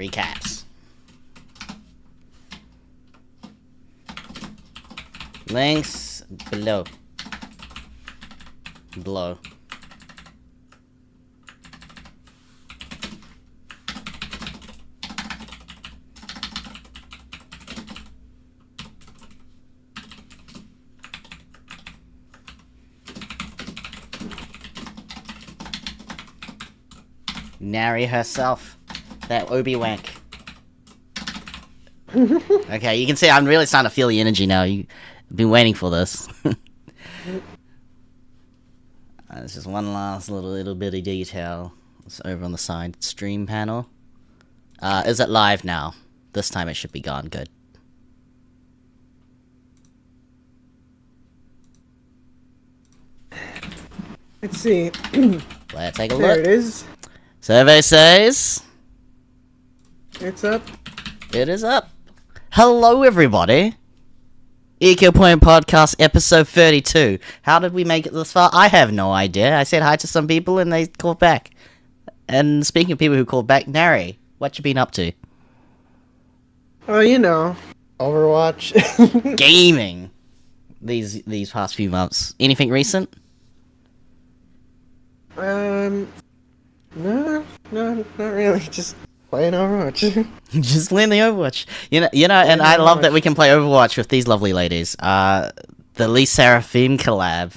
recaps. Links below. Below. Nari herself. That Obiwank. Okay, you can see I'm really starting to feel the energy now. You've been waiting for this. There's just one last little bitty detail. It's over on the side stream panel. Is it live now? This time it should be gone. Good. Let's see. Let's take a There look. it is. Survey says It's up. it is up. Hello, everybody. Ecopoint podcast episode 32. How did we make it this far? I have no idea. I said hi to some people and they called back. And speaking of people who called back, Nari, what you been up to? Oh, you know, Overwatch. Gaming. These past few months. Anything recent? No, not really. Just playing Overwatch. Just playing the Overwatch. You know, and I love that we can play Overwatch with these lovely ladies. The Lee Seraphim collab.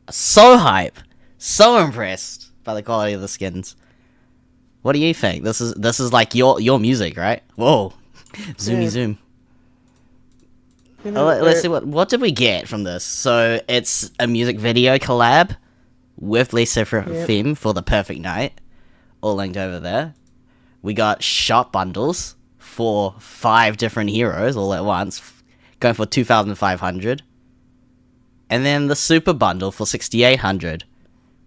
So hype. So impressed by the quality of the skins. What do you think? This is like your music, right? Whoa. Zoomy Yeah. zoom. You know, Let's see what did we get from this. So it's a music video collab with Lee Seraphim for the perfect night. All linked over there. We got shop bundles for 5 different heroes all at once, going for 2,500. And then the super bundle for 6,800,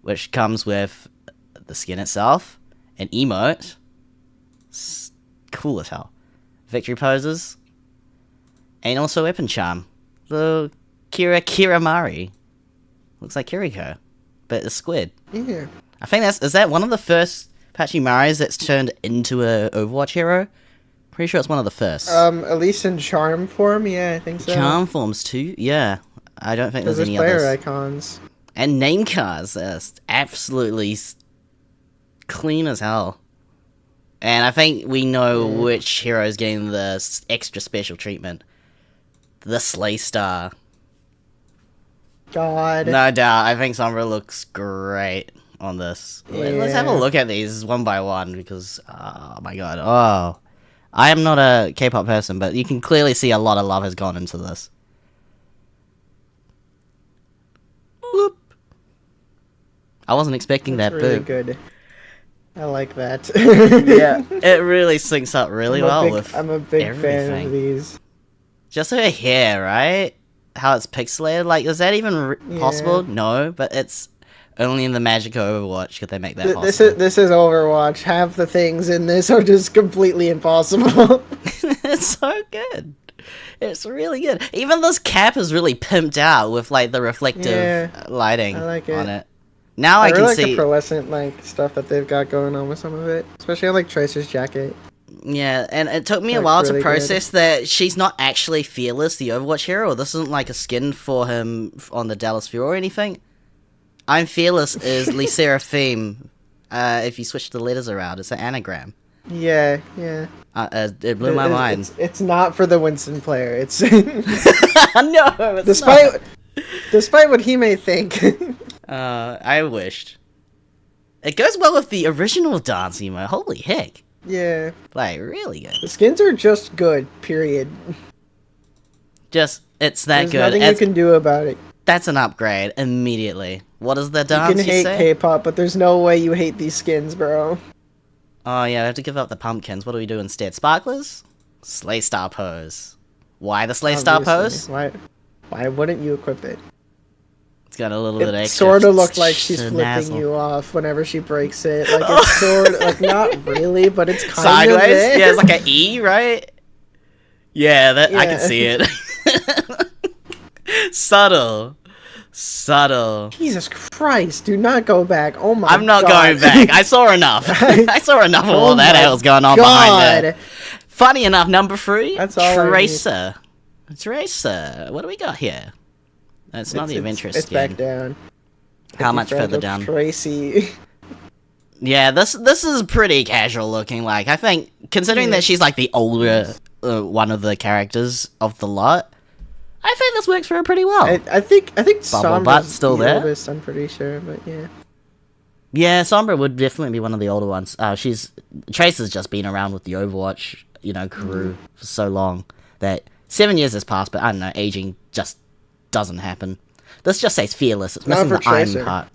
which comes with the skin itself, an emote, cool as hell, victory poses, and also weapon charm. The Kiramari. Looks like Kiriko, but a squid. Yeah. I think is that one of the first Pachimaris that's turned into a Overwatch hero? Pretty sure it's one of the first. At least in charm form, yeah, I think so. Charm forms too, yeah. I don't think there's any player others. icons. And name cards are absolutely clean as hell. And I think we know which hero is getting the extra special treatment. The Slay Star. God. No doubt, I think Sombra looks great on this. Let's have a Yeah. look at these one by one, because, oh my god, oh. I am not a K-pop person, but you can clearly see a lot of love has gone into this. Whoop. I wasn't expecting That's that really boop. good. I like that. Yeah, it really syncs up really well with I'm a big fan everything. of these. Just her hair, right? How it's pixelated. Like, is that even possible? Yeah. No, but it's only in the magic of Overwatch could they make that possible. This is Overwatch. Half the things in this are just completely impossible. It's so good. It's really good. Even this cap is really pimped out with like the reflective lighting I like on it. it. Now I really can like see. the pearlescent stuff that they've got going on with some of it, especially like Tracer's jacket. Yeah, and it took me a Looks while really to process that she's not actually Fearless, the Overwatch hero, or this isn't like a skin for him on the Dallas Fury or anything. I'm Fearless is Lee Seraphim. If you switch the letters around, it's an anagram. Yeah. It blew my mind. It's not for the Winston player. It's No, it's not. despite what he may think. I wished. It goes well with the original dance emo. Holy heck. Yeah. Like, really good. The skins are just good, period. Just, it's that There's good. nothing you can do about it. That's an upgrade immediately. What is the dance You can hate say? K-pop, but there's no way you hate these skins, bro. Oh yeah, we have to give up the pumpkins. What do we do instead? Sparklers? Slay Star pose. Why the Slay Star pose? Why wouldn't you equip it? It's got a little bit It extra. sort of looked like she's flipping schnazzle. you off whenever she breaks it. Like, it's sort of, like, not really, but it's kind Sideways? of it. Yeah, it's like an E, right? Yeah, I can Yeah. see it. Subtle. Subtle. Jesus Christ, do not go back. Oh my god. I'm not going back. I saw enough. I saw enough of all that else going on behind it. Funny enough, number 3, That's all Tracer. Tracer. What do we got here? That's not the adventurous It's skin. back down. How much further down? Tracy. Yeah, this is pretty casual looking. Like, I think, considering that she's like the older one of the characters of the lot, I think this works for her pretty well. I think Sombra's still the there. oldest, I'm pretty sure, but yeah. Yeah, Sombra would definitely be one of the older ones. Tracer's just been around with the Overwatch, crew for so long that 7 years has passed, but I don't know, aging just doesn't happen. This just says fearless. It's missing the iron part.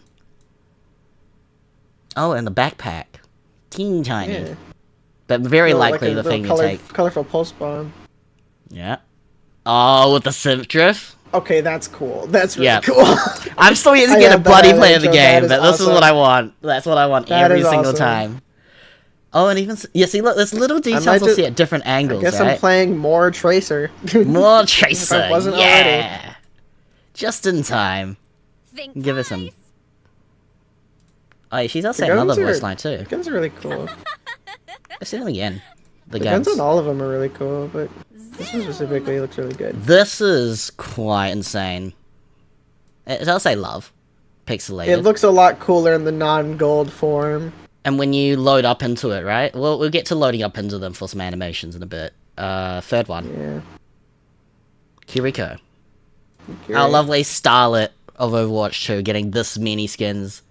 Oh, and the backpack. Teeny tiny. Yeah. But very likely the thing you take. Colorful pulse bomb. Yeah. Oh, with the synth drift? Okay, that's cool. That's really cool. I'm still yet to get a bloody play of the game, but this is what I want. That's what I want every single time. Oh, and even... Yeah, see, look, there's little details I'll see at different angles, I guess I'm playing more Tracer. More Tracer, if I wasn't already. Just in time. Give her some... Oh, she's also another voice line too. The guns are really cool. Let's see them again. The guns on all of them are really cool, but this one specifically looks really good. This is quite insane. It does say love. Pixelated. It looks a lot cooler in the non-gold form. And when you load up into it, right? Well, we'll get to loading up into them for some animations in a bit. Third one. Yeah. Kiriko. Our lovely starlet of Overwatch 2 getting this many skins.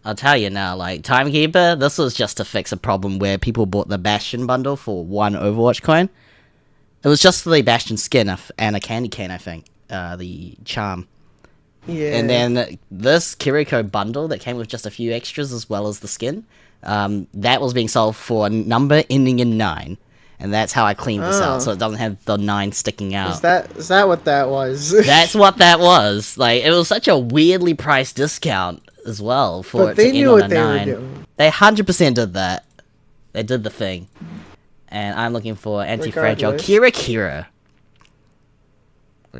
I'll tell you now, like, Timekeeper, this was just to fix a problem where people bought the Bastion bundle for 1 Overwatch coin. It was just the Bastion skin and a candy cane, I think. The charm. Yeah. And then this Kiriko bundle that came with just a few extras as well as the skin, that was being sold for a number ending in 9. And that's how I cleaned this out, so it doesn't have the 9 sticking out. Is that what that was? That's what that was. Like, it was such a weirdly priced discount as well for it to end on a 9. They 100% did that. They did the thing. And I'm looking for anti-fragile Kira.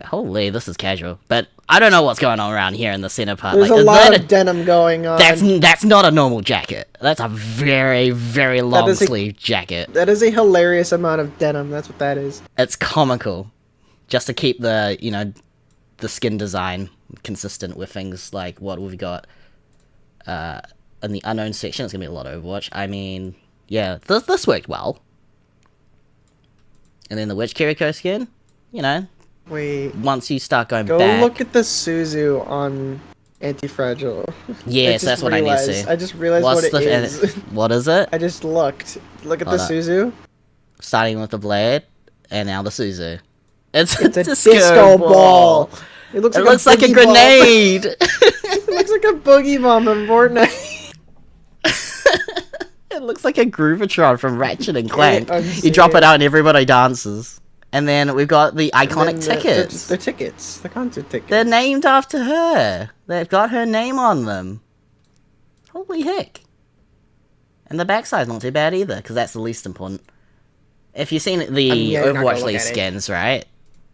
Holy, this is casual. But I don't know what's going on around here in the center part. There's a lot of denim going on. That's not a normal jacket. That's a very, very long sleeve jacket. That is a hilarious amount of denim. That's what that is. It's comical. Just to keep the, the skin design consistent with things like what we've got in the unknown section. It's going to be a lot of Overwatch. I mean, yeah, this worked well. And then the Witch Kiriko skin, Wait. Once you start going back... Go look at the Suzu on Anti-Fragile. Yes, that's what I need to see. I just realized what it is. What is it? I just looked. Look at the Suzu. Starting with the blade, and now the Suzu. It's a disco ball. It looks like a grenade. It looks like a boogie bomb in Fortnite. It looks like a Groovatron from Ratchet and Clank. You drop it out and everybody dances. And then we've got the iconic tickets. The tickets. The concert tickets. They're named after her. They've got her name on them. Holy heck. And the backside's not too bad either, because that's the least important. If you've seen the Overwatch League skins, right?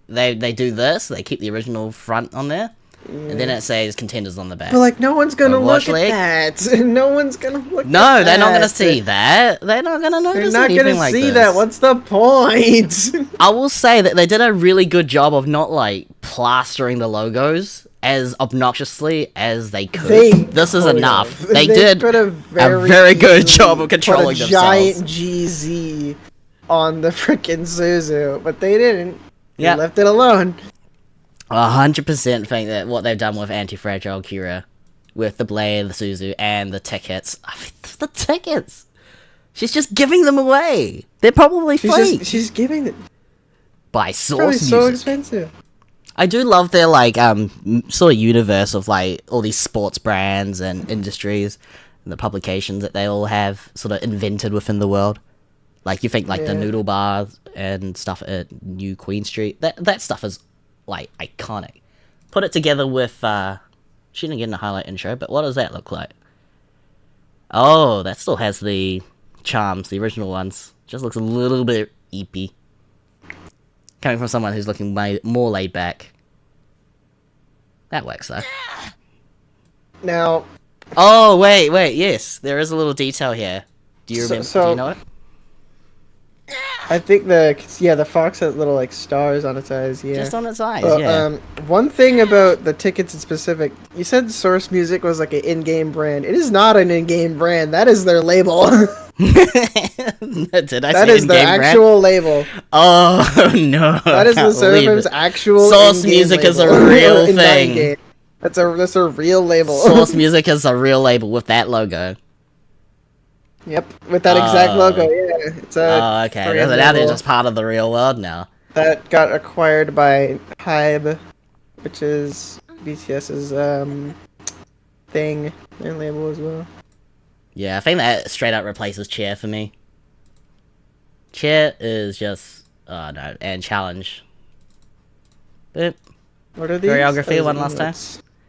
They do this. They keep the original front on there. And then it says contenders on the back. But no one's gonna look at that. No one's gonna look. No, they're not gonna see that. They're not gonna notice anything like this. They're not gonna see that. What's the point? I will say that they did a really good job of not plastering the logos as obnoxiously as they could. This is enough. They did a very good job of controlling themselves. Giant GZ on the frickin' Suzu, but they didn't. They left it alone. 100% think that what they've done with Anti-Fragile Kira, with the blade, the Suzu, and the tickets. I mean, the tickets! She's just giving them away! They're probably fake! She's giving it... By Source Probably Music. so expensive. I do love their, sort of universe of, all these sports brands and industries, and the publications that they all have sort of invented within the world. You think, the Noodle Bar and stuff at New Queen Street. That stuff is... iconic. Put it together with, she didn't get in a highlight intro, but what does that look like? Oh, that still has the charms, the original ones. Just looks a little bit eepy. Coming from someone who's looking more laid back. That works though. Now. Oh wait, yes, there is a little detail here. Do you remember? Do you know it? I think the fox has little like stars on its eyes. Yeah, just on its eyes. Yeah. One thing about the tickets in specific, you said Source Music was like an in-game brand. It is not an in-game brand. That is their label. Did I that say is their actual label. Oh no! That is the server's actual. Source Music label. Is a real thing. That's a real label. Source Music is a real label with that logo. Yep, with that exact logo, yeah. It's a okay. So now they're just part of the real world now. That got acquired by Hybe, which is BTS's thing and label as well. Yeah, I think that straight up replaces Cheer for me. Cheer is just no, and Challenge. But what are these? Choreography one last time.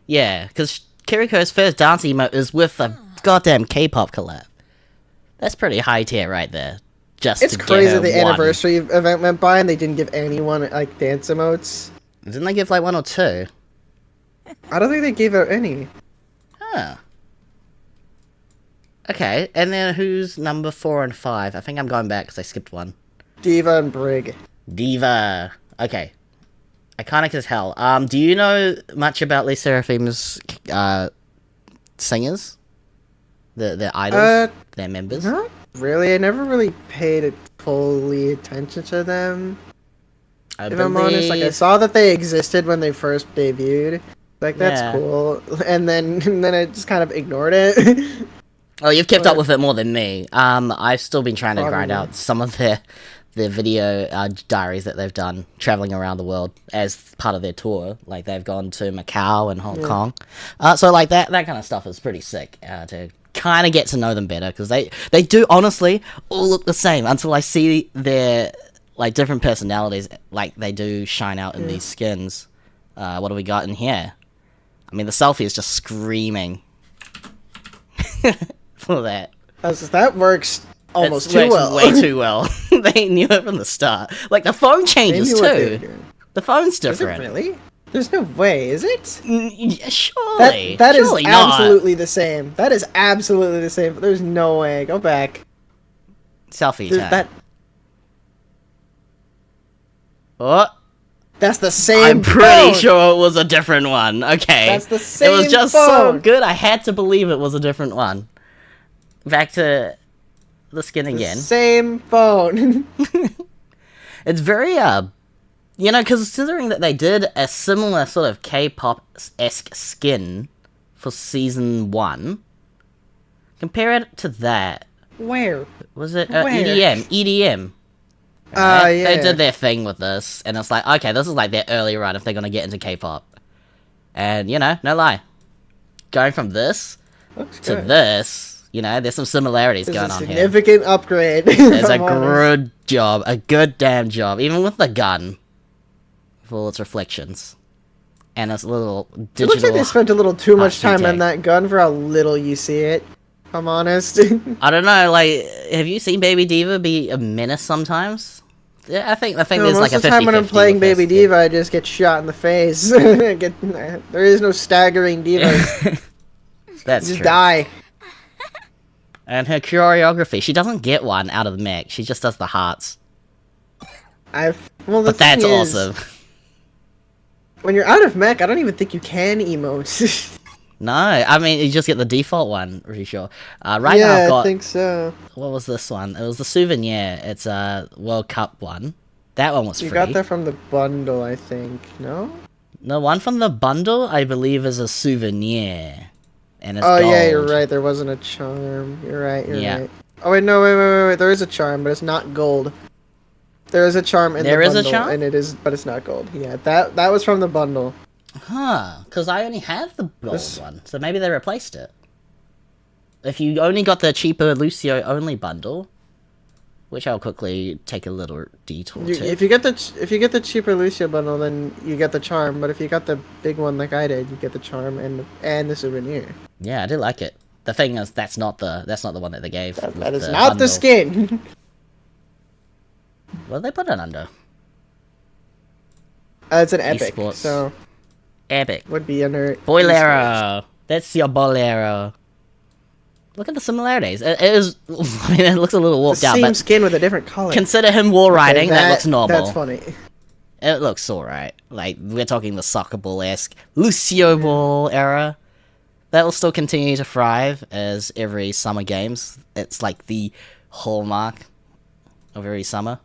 Yeah, because Kiriko's first dance emote is with a goddamn K-pop collab. That's pretty high tier right there. It's crazy the anniversary event went by and they didn't give anyone like dance emotes. Didn't they give like 1 or 2? I don't think they gave out any. Huh. Okay, and then who's number 4 and 5? I think I'm going back because I skipped one. Diva and Brig. Diva. Okay. Iconic as hell. Do you know much about Les Seraphim's singers? Their idols? Their members? Not really. I never really paid fully attention to them. If I'm honest, like I saw that they existed when they first debuted. Like that's cool, and then I just kind of ignored it. Oh, you've kept up with it more than me. I've still been trying to grind out some of their video diaries that they've done traveling around the world as part of their tour. Like they've gone to Macau and Hong Kong. So like that kind of stuff is pretty sick to kind of get to know them better, because they do honestly all look the same until I see their like different personalities. Like they do shine out in these skins. What do we got in here? I mean, the selfie is just screaming for that. That works almost too well. Way too well. They knew it from the start. Like the phone changes too. The phone's different. Is it really? There's no way, is it? Surely. That is surely absolutely the same. That is absolutely the same. There's no way. Go back. Selfie time. What? That's the same I'm pretty sure it was a different one. Okay. That's the same It was just so good, I had to believe it was a different one. Back to the skin again. Same phone. It's very, considering that they did a similar sort of K-pop-esque skin for Season 1, compare it to that. Where? Was it EDM. Right? They did their thing with this, and it's like, okay, this is like their early run if they're gonna get into K-pop. And, no lie. Going from this to this, there's some similarities going on here. Significant upgrade. It's a good job. A good damn job. Even with the gun. With all its reflections. And its little digital... It looks like they spent a little too much time on that gun for how little you see it. If I'm honest. I don't know, like, have you seen Baby Diva be a menace sometimes? Yeah, I think there's like a 50-50. Most of the time when I'm playing Baby Diva, I just get shot in the face. There is no staggering divas. That's just true. Die. And her choreography, she doesn't get one out of the mech. She just does the hearts. But that's awesome. When you're out of mech, I don't even think you can emote. No, I mean, you just get the default one, pretty sure. Now I've got... I think so. What was this one? It was the souvenir. It's a World Cup one. That one was free. You got that from the bundle, I think. No? The one from the bundle, I believe, is a souvenir. And it's gold. Yeah, you're right. There wasn't a charm. You're right, you're right. Oh, wait, no, wait. There is a charm, but it's not gold. There is a charm in the bundle. There is a charm? But it's not gold. Yeah, that was from the bundle. Huh, because I only have the gold one, so maybe they replaced it. If you only got the cheaper Lucio only bundle, which I'll quickly take a little detour to. If you get the cheaper Lucio bundle, then you get the charm. But if you got the big one like I did, you get the charm and the souvenir. Yeah, I did like it. The thing is, that's not the one that they gave. That is not bundle. The skin. What did they put it under? It's an epic. Esports. So. Epic. Would be under Bolero. That's your bolero. Look at the similarities. It is. I mean, it looks a little warped out. Same skin with a different color. Consider him wall riding. That looks normal. That's funny. It looks alright. Like, we're talking the soccer ball-esque Lucio Ball era. That will still continue to thrive as every summer games. It's like the hallmark of every summer.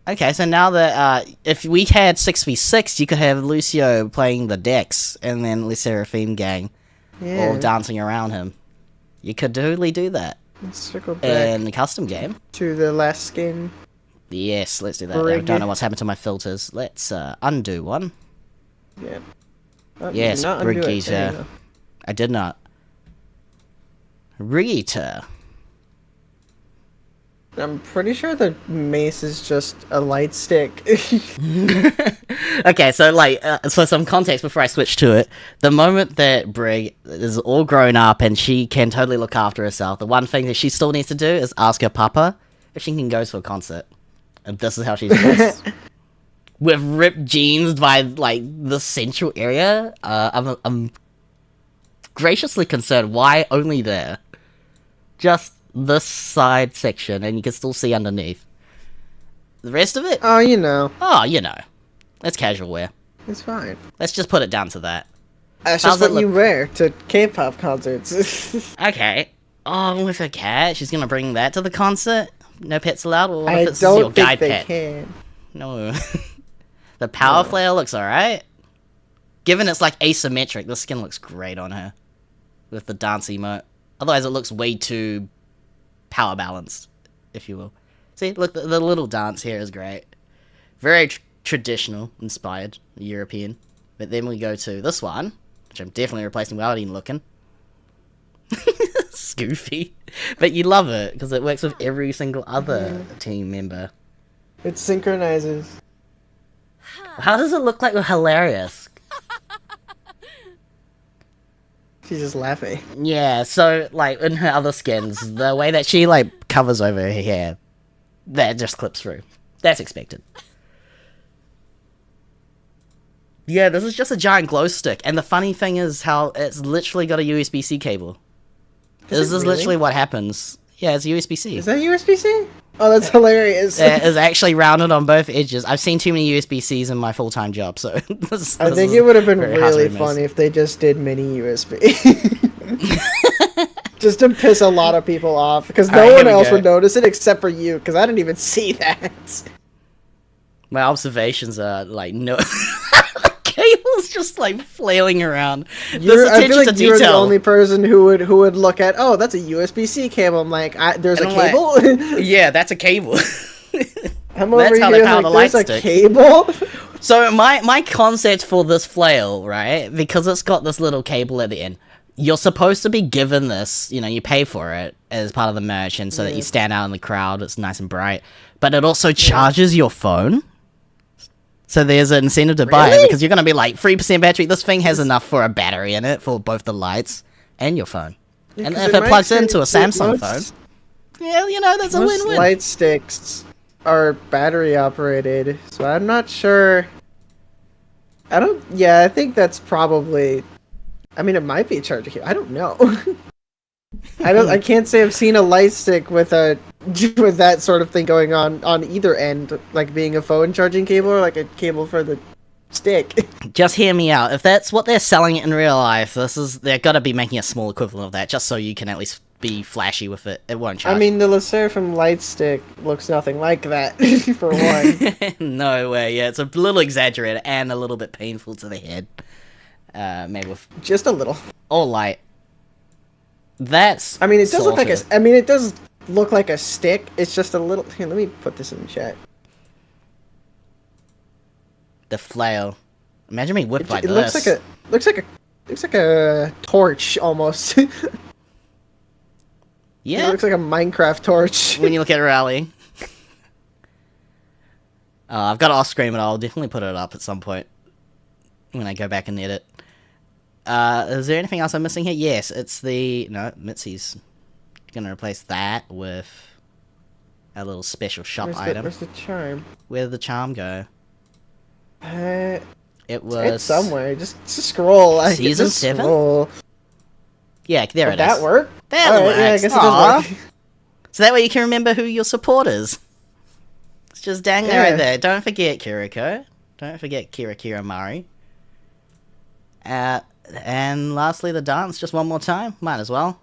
Okay, so now that, if we had 6v6, you could have Lucio playing the decks, and then Le Seraphim gang all dancing around him. You could totally do that. Let's circle back in the custom game. To the last skin. Yes, let's do that. I don't know what's happened to my filters. Let's undo one. Yeah. Yes, Brigitte. I did not. Rita. I'm pretty sure the mace is just a light stick. Okay, so like, so some context before I switch to it. The moment that Brig is all grown up and she can totally look after herself, the one thing that she still needs to do is ask her papa if she can go to a concert. And this is how she's dressed. With ripped jeans by, like, the central area. I'm graciously concerned. Why only there? Just this side section, and you can still see underneath. The rest of it? Oh, you know. Oh, you know. That's casual wear. It's fine. Let's just put it down to that. That's just what you wear to K-pop concerts. Okay. Oh, with a cat? She's gonna bring that to the concert? No pets allowed? Or I if it's don't your think guide they pet? can. No. The power flare looks alright. Given it's like asymmetric, the skin looks great on her. With the dance emote. Otherwise it looks way too power balanced, if you will. See, look, the little dance here is great. Very traditional, inspired, European. But then we go to this one, which I'm definitely replacing without even looking. It's goofy. But you love it, because it works with every single other team member. It synchronizes. How does it look like we're hilarious? She's just laughing. Yeah, so, like, in her other skins, the way that she, like, covers over her hair, that just clips through. That's expected. Yeah, this is just a giant glow stick, and the funny thing is how it's literally got a USB-C cable. This is literally what happens. Yeah, it's USB-C. Is that USB-C? Oh, that's hilarious. It is actually rounded on both edges. I've seen too many USB-Cs in my full-time job, so... I think it would have been really funny if they just did mini USB. Just to piss a lot of people off, because no one else would notice it except for you, because I didn't even see that. My observations are, like, no... cable's just like flailing around. I feel like you're the only person who would look at, oh, that's a USB-C cable. I'm like, there's a cable? Yeah, that's a cable. I'm over here like, there's a cable? So my concept for this flail, right, because it's got this little cable at the end, you're supposed to be given this, you know, you pay for it as part of the merch, and so that you stand out in the crowd, it's nice and bright, but it also charges your phone. So there's an incentive to buy it, because you're going to be like, 3% battery, this thing has enough for a battery in it, for both the lights and your phone. Yeah, and if it plugs into a Samsung phone, yeah, you know, that's a win-win. Most light sticks are battery operated, so I'm not sure. I think that's probably, I mean, it might be a charger cable. I don't know. I can't say I've seen a light stick with that sort of thing going on either end, like being a phone charging cable or like a cable for the stick. Just hear me out. If that's what they're selling in real life, they're gotta be making a small equivalent of that, just so you can at least be flashy with it. It won't charge. I mean, the Le Seraphim light stick looks nothing like that, for one. No way, yeah, it's a little exaggerated and a little bit painful to the head. Maybe with... Just a little. All light. That's... I mean, it does look like it does look like a stick. It's just a little... Here, let me put this in the chat. The flail. Imagine me whipped by this. Looks like a torch, almost. Yeah. It looks like a Minecraft torch. When you look at rallying. I've got it off screen, but I'll definitely put it up at some point. When I go back and edit. Is there anything else I'm missing here? Yes, it's the... No, Mitzi's gonna replace that with a little special shop item. Where's the charm? Where did the charm go? It was... It's somewhere. Just scroll. Season 7? Scroll. Yeah, there it is. Did that work? That works. Yeah, I guess it does work. So that way you can remember who your support is. It's just dang there right there. Don't forget Kiriko. Don't forget Kira Mari. And lastly, the dance. Just one more time. Might as well.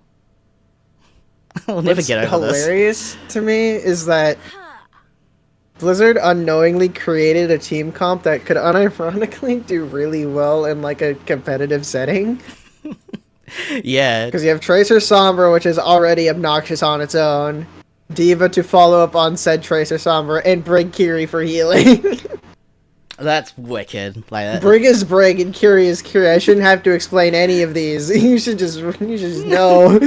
We'll never get over this. What's hilarious to me is that Blizzard unknowingly created a team comp that could unironically do really well in like a competitive setting. Yeah. Because you have Tracer Sombra, which is already obnoxious on its own. Diva to follow up on said Tracer Sombra, and Brig Kiri for healing. That's wicked. Like that. Brig is Brig and Kiri is Kiri. I shouldn't have to explain any of these. You should just know.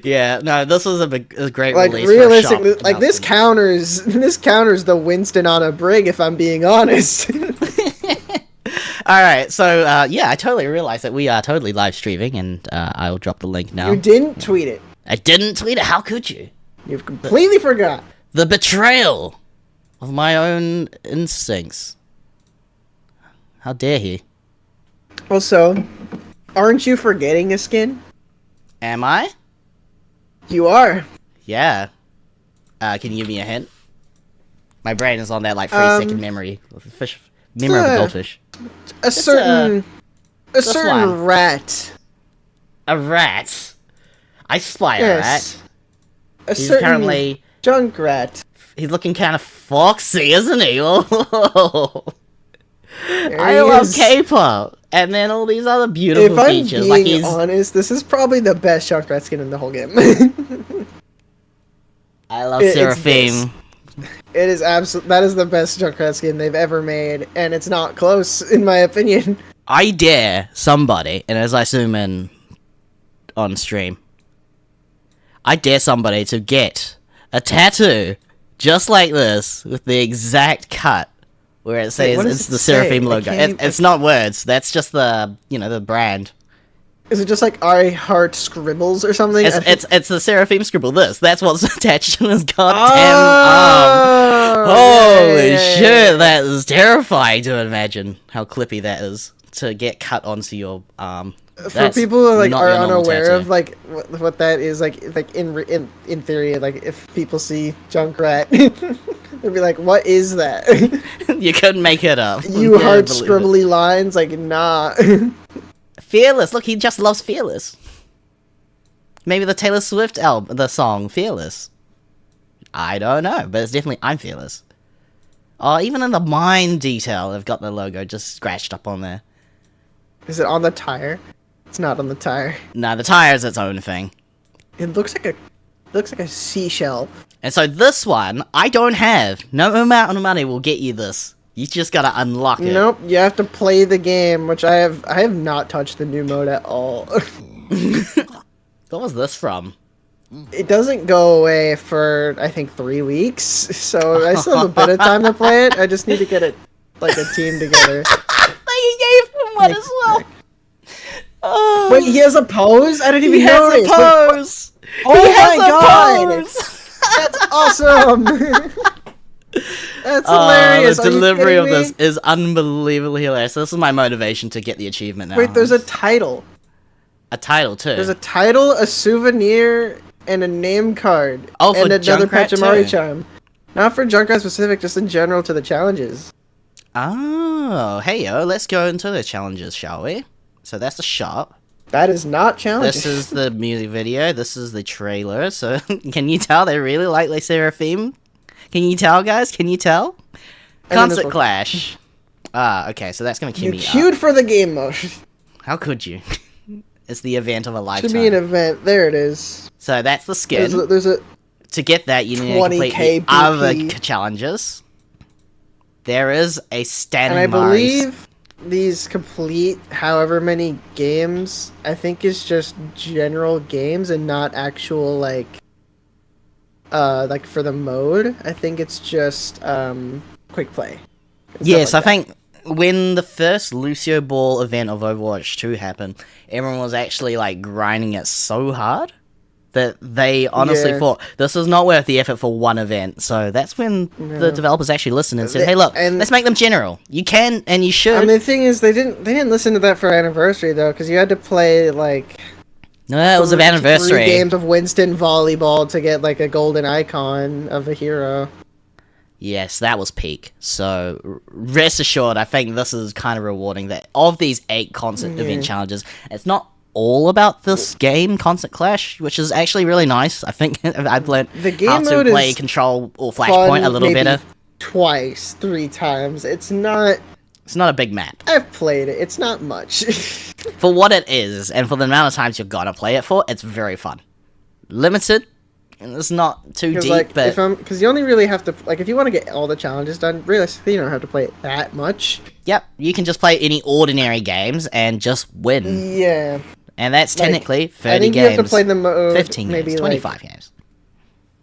Yeah, no, this was a great like, release. Realistically, like this counters the Winston on a Brig, if I'm being honest. Alright, so, yeah, I totally realized that we are totally live streaming, and I'll drop the link now. You didn't tweet it. I didn't tweet it? How could you? You've completely forgot. The betrayal of my own instincts. How dare he? Also, aren't you forgetting a skin? Am I? You are. Yeah. Can you give me a hint? My brain is on that, like, 3-second memory. Memory of a goldfish. A certain rat. A rat? I spy a rat. He's apparently junk rat. He's looking kind of foxy, isn't he? I love K-pop, and then all these other beautiful features. If I'm being honest, this is probably the best junk rat skin in the whole game. I love Seraphim. It is that is the best Junkrat skin they've ever made, and it's not close, in my opinion. I dare somebody, and as I zoom in on stream, I dare somebody to get a tattoo just like this, with the exact cut, where it says it's the Seraphim logo. It's not words, that's just the, the brand. Is it just like I heart scribbles or something? It's the Seraphim scribble. That's what's attached to his goddamn arm. Holy shit, that is terrifying to imagine how clippy that is to get cut onto your arm. For people who are unaware of like what that is, like in theory, like if people see Junkrat, they'll be like, "What is that?" You couldn't make it up. You heart scribbly lines, like nah. Fearless. Look, he just loves Fearless. Maybe the Taylor Swift album, the song Fearless. I don't know, but it's definitely I'm Fearless. Oh, even in the mine detail, they've got the logo just scratched up on there. Is it on the tire? It's not on the tire. No, the tire is its own thing. It looks like a seashell. And so this one, I don't have. No amount of money will get you this. You just gotta unlock it. Nope, you have to play the game, which I have not touched the new mode at all. What was this from? It doesn't go away for, I think, 3 weeks, so I still have a bit of time to play it. I just need to get a team together. You gave him one as well. Oh. Wait, he has a pose? I didn't even notice. He has a pose. Oh my god! That's awesome! That's hilarious. The delivery of this is unbelievably hilarious. This is my motivation to get the achievement now. Wait, there's a title. A title too. There's a title, a souvenir, and a name card. Oh, for and another Junkrat Pachamari too. charm. Not for Junkrat specific, just in general to the challenges. Oh, hey yo, let's go into the challenges, shall we? So that's the shop. That is not challenging. This is the music video. This is the trailer. So can you tell they really like Les Seraphim? Can you tell, guys? Can you tell? Concert Clash. Okay, so that's gonna keep me up. You queued for the game mode. How could you? It's the event of a lifetime. Should be an event. There it is. So that's the skin. There's a to get that, you need to complete the other challenges. There is a standing. And I believe these complete however many games, I think, is just general games and not actual like for the mode. I think it's just quick play. Yes, I think when the first Lucio Ball event of Overwatch 2 happened, everyone was actually like grinding it so hard that they honestly thought this is not worth the effort for one event. So that's when the developers actually listened and said, "Hey, look, let's make them general. You can and you should." I mean, the thing is, they didn't listen to that for anniversary though, because you had to play like. No, it was an anniversary. 3 games of Winston volleyball to get like a golden icon of a hero. Yes, that was peak. So rest assured, I think this is kind of rewarding that of these 8 constant event challenges, it's not all about this game, Constant Clash, which is actually really nice. I think I've learned how to play Control or Flashpoint a little better. Twice, 3 times. It's not a big map. I've played it. It's not much. For what it is, and for the amount of times you're gonna play it for, it's very fun. Limited, and it's not too deep, like, but... Because you only really have to... Like, if you want to get all the challenges done, realistically, you don't have to play it that much. Yep, you can just play any ordinary games and just win. Yeah. And that's technically 30 games. I think you have to play the mode... 15 maybe games, 25 games.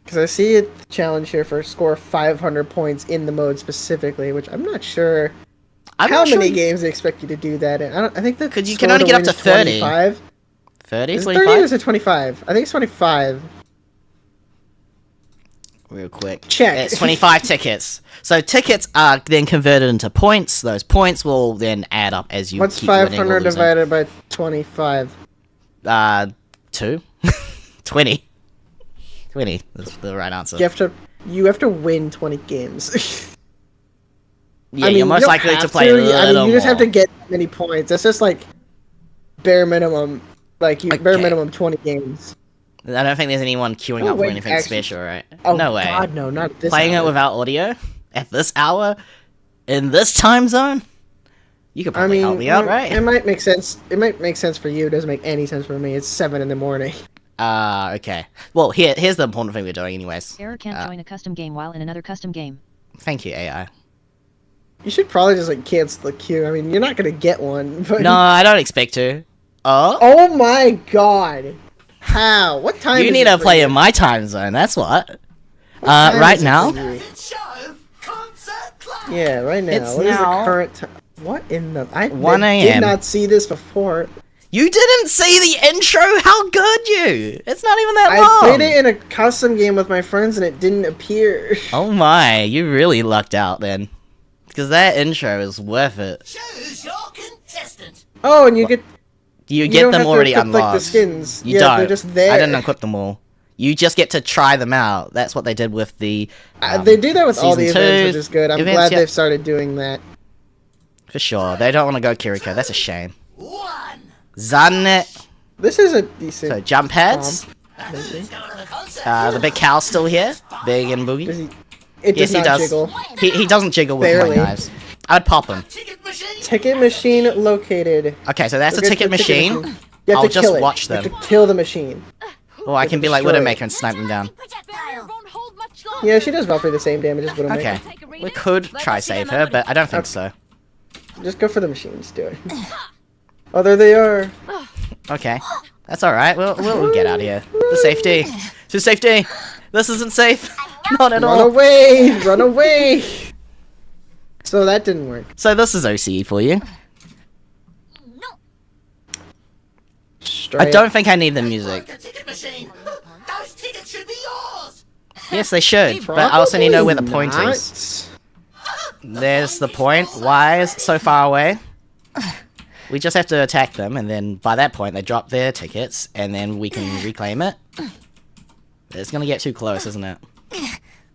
Because I see a challenge here for score 500 points in the mode specifically, which I'm not sure... How many games they expect you to do that in? I think that because you can only get up to 30. 25. 30? Is it 25? 30 or is it 25? I think it's 25. Real quick. Check. It's 25 tickets. So tickets are then converted into points. Those points will then add up as you What's keep winning. What's 500 divided by 25? 2. 20. 20 is the right answer. You have to win 20 games. Yeah, you're most likely to play a little you just have more. to get many points. That's just like bare minimum, bare minimum 20 games. I don't think there's anyone queuing up for anything special, right? Oh, no way. God, no, not this Playing hour. it without audio at this hour in this time zone. You could probably help me out, right? It might make sense. It might make sense for you. It doesn't make any sense for me. It's 7 in the morning. Okay. Well, here's the important thing we're doing, anyways. Error can't join a custom game while in another custom game. Thank you, AI. You should probably just cancel the queue. I mean, you're not gonna get one. But... No, I don't expect to. Oh? Oh my God! How? What time? You need to play in my time zone. That's what. Right now. Yeah, right now. It's What is now the current time? What in the? I 1 did a.m. not see this before. You didn't see the intro? How could you? It's not even that long. I played it in a custom game with my friends and it didn't appear. Oh my, you really lucked out then. Because that intro is worth it. Choose your contestant. Oh, and you get them already unlocked. Like, the skins. You yeah, don't. They're just there. I didn't equip them all. You just get to try them out. That's what they did with the. They do that with all the Season events, which is good. I'm glad yeah. they've started doing that. For sure. They don't want to go Kiriko. That's a shame. 1. Zannet. This is a decent. So jump pads. The big cow's still here. Big and boogie. It does Yes, he not does. jiggle. He doesn't jiggle with Barely. my knives. I'd pop him. Ticket machine located. Okay, so that's a Look at ticket the machine. You have I'll to just kill it. watch You them. have to kill the machine. Or I can be like destroy Widowmaker it. and snipe them down. Yeah, she does roughly the same damage as Widowmaker. Okay. We could try save her, but I don't think so. Just go for the machines. Do it. Oh, there they are. Okay. That's alright. We'll get out of here. To safety. To safety. This isn't safe. Not at Run all. away! Run away! So that didn't work. So this is OCE for you. I don't think I need the music. The ticket machine. Those tickets should be yours. Yes, they should, but I also need to know where the point Probably is. There's the point. Why is it so far away? We just have to attack them, and then by that point they drop their tickets, and then we can reclaim it. It's gonna get too close, isn't it?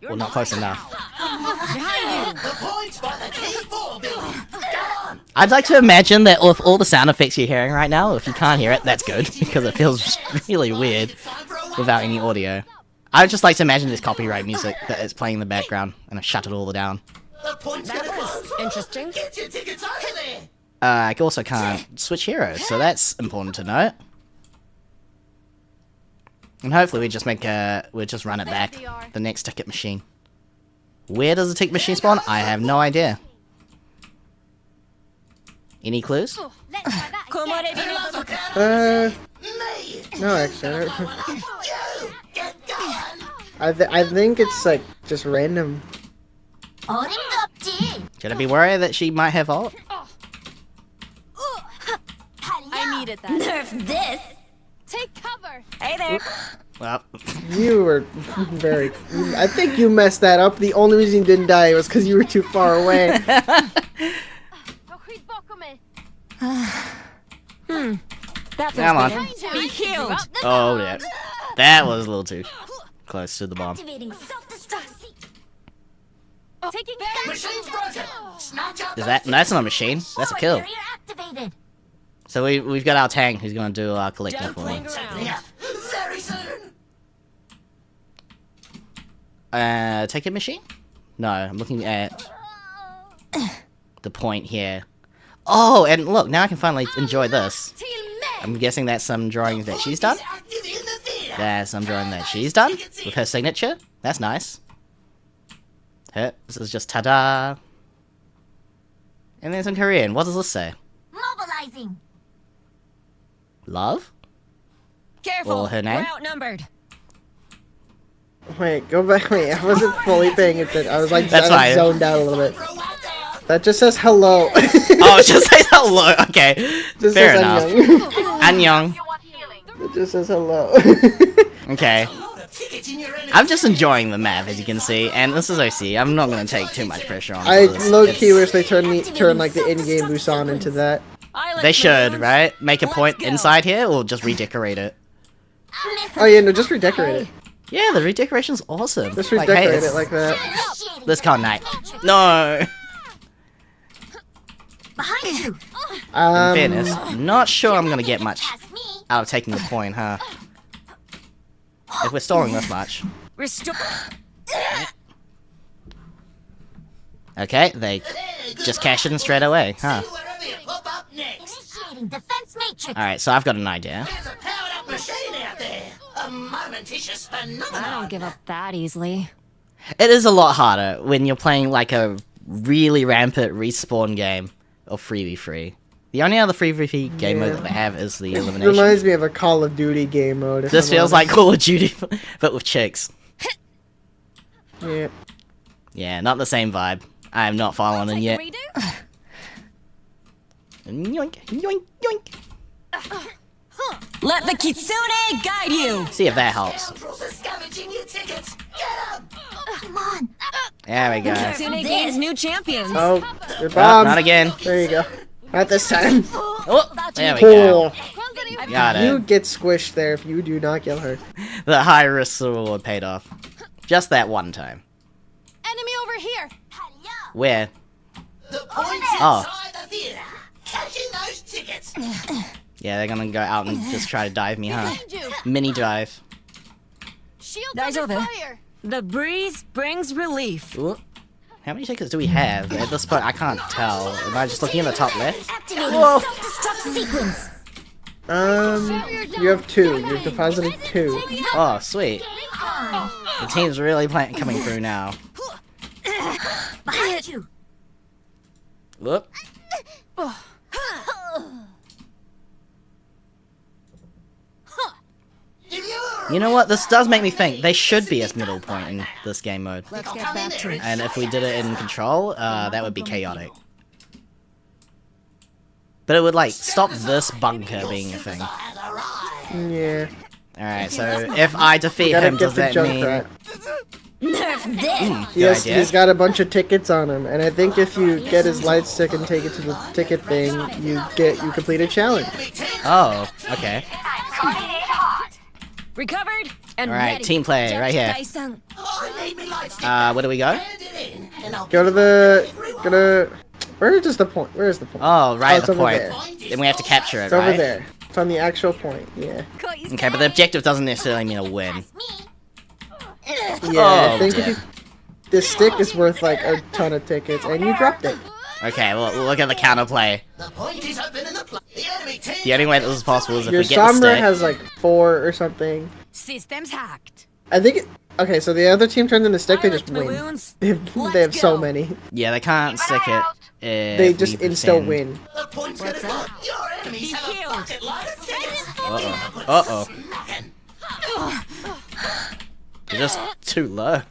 Well, not close enough. The points by the T4 building. Go on. I'd like to imagine that with all the sound effects you're hearing right now, if you can't hear it, that's good, because it feels really weird without any audio. I'd just like to imagine this copyright music that is playing in the background, and I shut it all down. The points gonna close. Interesting. Get your tickets over there. I also can't switch heroes, so that's important to note. And hopefully we'll just run it back. The next ticket machine. Where does the ticket machine spawn? I have no idea. Any clues? No, actually. You get going. I think it's like just random. Should I be worried that she might have ult? I needed that. Nerf this. Take cover. Hey there. Well, You were very. I think you messed that up. The only reason you didn't die was because you were too far away. That come on. Be healed. Oh, yeah. That was a little too close to the bomb. Activating self-destruct. Taking Machine's broken. Snatch out Is that? No, that's not a machine. That's a kill. barrier activated. So we've got our tank who's gonna do our collecting for me. Yeah, very soon. Take a machine? No, I'm looking at the point here. Oh, and look, now I can finally enjoy this. I'm guessing that's some drawings that she's done. That's some drawing that she's done with her signature. That's nice. This is just ta-da. And then it's in Korean. What does this say? Mobilizing. Love? Careful. Or her name? We're outnumbered. Wait, go back. Wait, I wasn't fully paying attention. I was like, That's I fine. zoned out a little bit. That just says hello. Oh, it just says hello. Okay, Just fair says enough. annyeong. Annyeong. It just says hello. Okay. I'm just enjoying the map, as you can see, and this is OC. I'm not gonna take too much pressure on I this. low-key It's- wish they turn like the in-game Busan into that. They should, right? Make a point inside here, or just redecorate it. Oh yeah, no, just redecorate it. Yeah, the redecoration's awesome. Just Like, redecorate hey, it like that. Let's call night. No. Behind you. In fairness, not sure I'm gonna get much Past me. out of taking the point, huh? If we're stalling this much. Restore. Okay, they just cash in straight away, huh? Wherever you pop up next. Initiating defense matrix. Alright, so I've got an idea. There's a powered-up machine out there. A momentous phenomenon. I don't give up that easily. It is a lot harder when you're playing like a really rampant respawn game of 3v3. The only other 3v3 game mode that they have is the elimination. Reminds me of a Call of Duty game mode. if This I'm feels honest. like Call of Duty, but with chicks. Yeah. Yeah, not the same vibe. I am not following in yet. Yoink, yoink, yoink. Let the Kitsune guide you. See if that helps. Scoundrels are scavenging your tickets. Get 'em. Come on. There we go. Kitsune gains new champions. Oh, your Oh, bomb. not again. There you go. Not this time. Oh, there we go. Oh, Got you it. get squished there if you do not kill her. The high risk reward paid off. Just that one time. Enemy over here. Hello. Where? The point's Oh. inside the theater. Cashing those tickets. Yeah, they're gonna go out and just try to dive me, huh? Behind you. Mini dive. Shield Guys under over. fire. The breeze brings relief. Ooh. How many tickets do we have? At this point, I can't tell. Am I just looking in the top left? Activating Whoa. self-destruct sequence. You have two. You've deposited two. Oh, sweet. Game on. The team's really coming through now. Behind you. Whoop. You know what? This does make me think they should be a middle point in this game mode. Let's get back to it. And if we did it in control, that would be chaotic. But it would, like, stop this bunker being a thing. Yeah. Alright, so if I defeat Gotta him, get does the that mean... Junkrat. Nerf this. Yes, idea. he's got a bunch of tickets on him, and I think if you get his light stick and take it to the ticket thing, you complete a challenge. Oh, okay. Recovered and Alright, ready. team play, right here. Dai-san. I need me lights. Where do we go? Hand it in, and I'll Go to the. Where is the point? Where is the point? Oh, right it's at the over point. there. Then we have to capture it, It's over right? there. It's on the actual point. Yeah. Okay, but the objective doesn't necessarily mean a win. me. Yeah. Oh, I think if dear. you. This stick is worth like a ton of tickets, and you dropped it. Okay, well, look at the counterplay. The point is open in the the enemy team. The only way that this is possible is if Your we get the Sombra stick. has like 4 or something. Systems hacked. I think. Okay, so the other team turns in the stick, they just Pilot win. balloons. They have so go. many. Yeah, they can't stick it. They just insta win. The point's gonna that? put your enemies have a healed. bucket load of tickets. Uh-oh. Uh-oh. Smacking. They're just too low.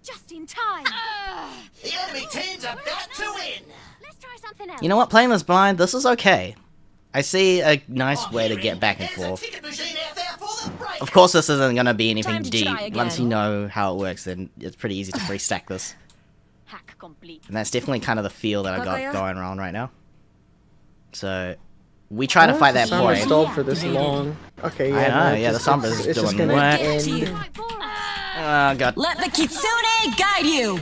Just in time. The enemy team's about to win. Let's try something else. You know what? Playing this blind, this is okay. I see a nice way to get back and There's a forth. ticket machine out there for the break. Of course, this isn't going to be anything Time to deep. try again. Once you know how it works, then it's pretty easy to free stack this. Hack complete. And that's definitely kind of the feel that I got Kakaya? going around right now. So, we try to fight that Sombra point. stalled for this long. Okay, yeah. I know, no, yeah, the Sombra's it's just doing gonna work. Get to end. you. Oh, God. Let the kitsune guide you.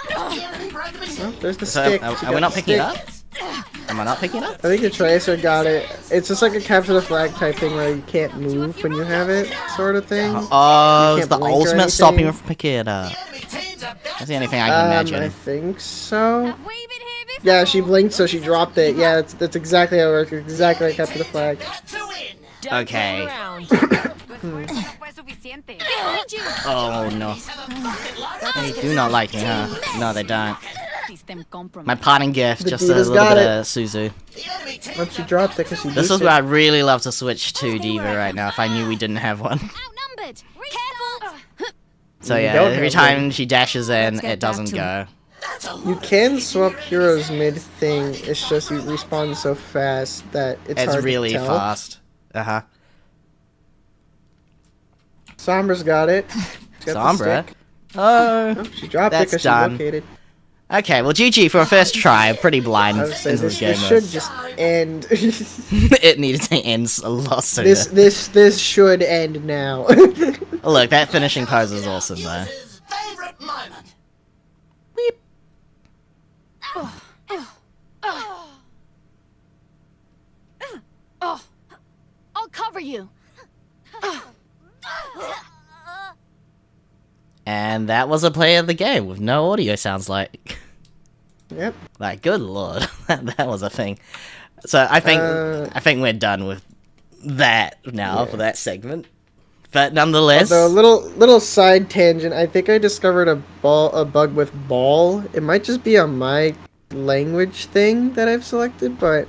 The enemy broke the machine. Oh, there's the So, stick. are She we got not the picking it stick. up? Am I not picking it up? I think the Tracer got it. It's just like a capture the flag type thing where you can't move when you have it, sort of thing. Oh, You is can't the blink or ultimate stopping me anything. from picking it up? The enemy team's about That's the only thing I can I imagine. think so. Have we been here before? Yeah, she blinked, so she dropped it. Yeah, that's exactly how it works. Exactly like capture the flag. to win. Don't Okay. turn around. Behind you. Oh, no. Have a bucket load. They do not like me, huh? No, they don't. System compromised. My parting gift, The just a Diva's little got bit it. of Suzu. The enemy team Once she dropped it, because she This beat is it. where I'd really love to switch to Diva right now if I knew we didn't have one. Outnumbered. Careful. So You yeah, don't every have time she dashes in, Let's get it doesn't back go. That's a You can swap heroes mid-thing, it's just you respawn so fast that it's It's hard really to tell. fast. Uh-huh. Sombra's got it. She's got the Sombra? stick. Oh. Oh, she dropped it That's because she done. located. Okay, well GG for a first try. Pretty blind I into would say this this, game. this though. should just end. It needed to end a lot sooner. this should end now. Oh, look, that finishing pose is awesome though. user's favorite moment. I'll cover you. And that was a play of the game with no audio, sounds like. Yep. Like, good lord, that was a thing. So I think we're done with that now for that segment. But nonetheless, The little side tangent. I think I discovered a bug with ball. It might just be on my language thing that I've selected, but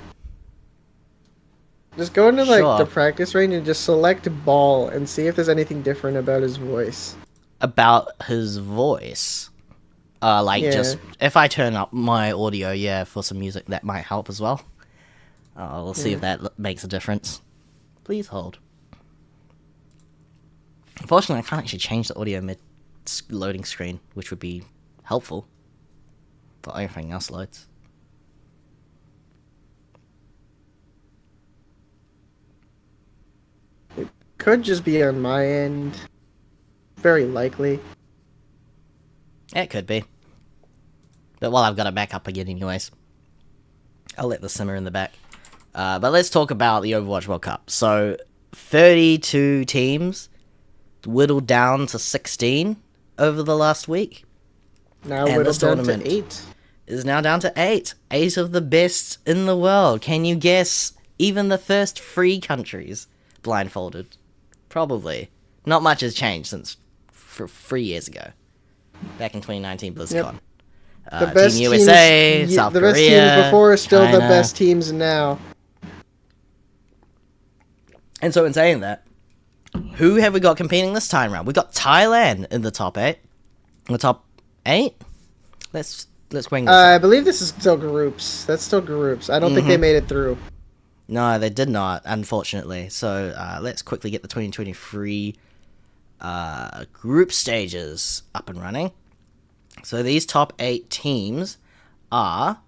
just go into like Sure. the practice range and just select ball and see if there's anything different about his voice. about his voice, Yeah. just if I turn up my audio, for some music, that might help as well. We'll see if that makes a difference. Please hold. Unfortunately, I can't actually change the audio mid loading screen, which would be helpful, but everything else loads. Could just be on my end. Very likely. It could be. But while I've got it back up again anyways, I'll let this simmer in the back. But let's talk about the Overwatch World Cup. So, 32 teams, whittled down to 16 over the last week. Now And whittled this down to tournament 8. Is now down to 8. 8 of the best in the world. Can you guess even the first 3 countries blindfolded? Probably. Not much has changed since 3 years ago. Back in 2019 BlizzCon. The best Team USA, teams, South the best Korea, teams before are still the China. best teams now. And so in saying that, who have we got competing this time round? We got Thailand in the top 8. In the top 8? Let's bring this I up. believe this is still groups. That's still groups. I don't think they made it through. No, they did not, unfortunately. So let's quickly get the 2023 group stages up and running. So these top 8 teams are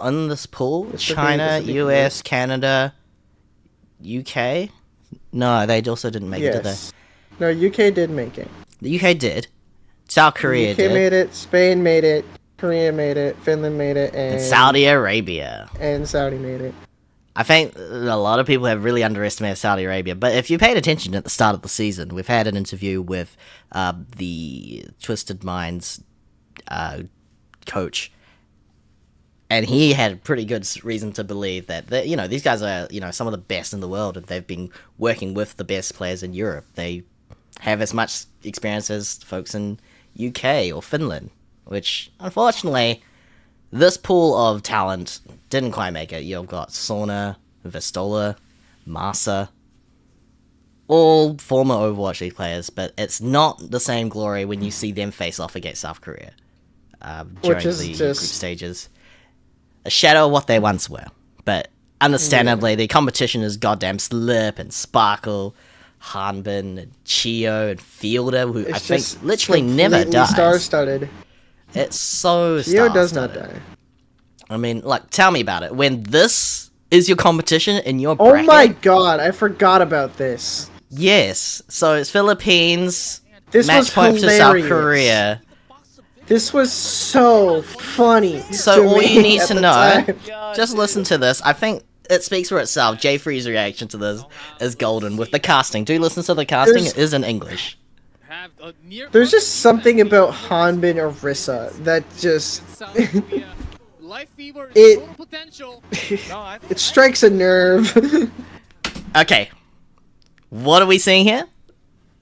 on this pool: China, this would be US, Canada, UK. No, they also didn't make it, did they? Yes. No, UK did make it. The UK did. South Korea UK did. made it. Spain made it. Korea made it. Finland made it. And Saudi Arabia. And Saudi made it. I think a lot of people have really underestimated Saudi Arabia, but if you paid attention at the start of the season, we've had an interview with the Twisted Minds coach, and he had pretty good reason to believe that these guys are some of the best in the world, and they've been working with the best players in Europe. They have as much experience as folks in UK or Finland, which unfortunately, this pool of talent didn't quite make it. You've got Sauna, Vistola, Masa, all former Overwatch League players, but it's not the same glory when you see them face off against South Korea during Which is the just- group stages. A shadow of what they once were. But understandably, the competition is goddamn Slip and Sparkle, Hanbin, and Chio, and Fielder, who I think literally never dies. Star-studded. It's so Chio star-studded. does not die. I mean, like, tell me about it. When this is your competition in your bracket... Oh my god, I forgot about this. Yes. So it's Philippines, This match was point to hilarious. South Korea. This was so funny. So to all me you need at to the know, time. just listen to this. I think it speaks for itself. J3's reaction to this is golden with the casting. Do listen to the casting. It is in English. There's just something about Hanbin Orisa that just... it strikes a nerve. Okay. What are we seeing here?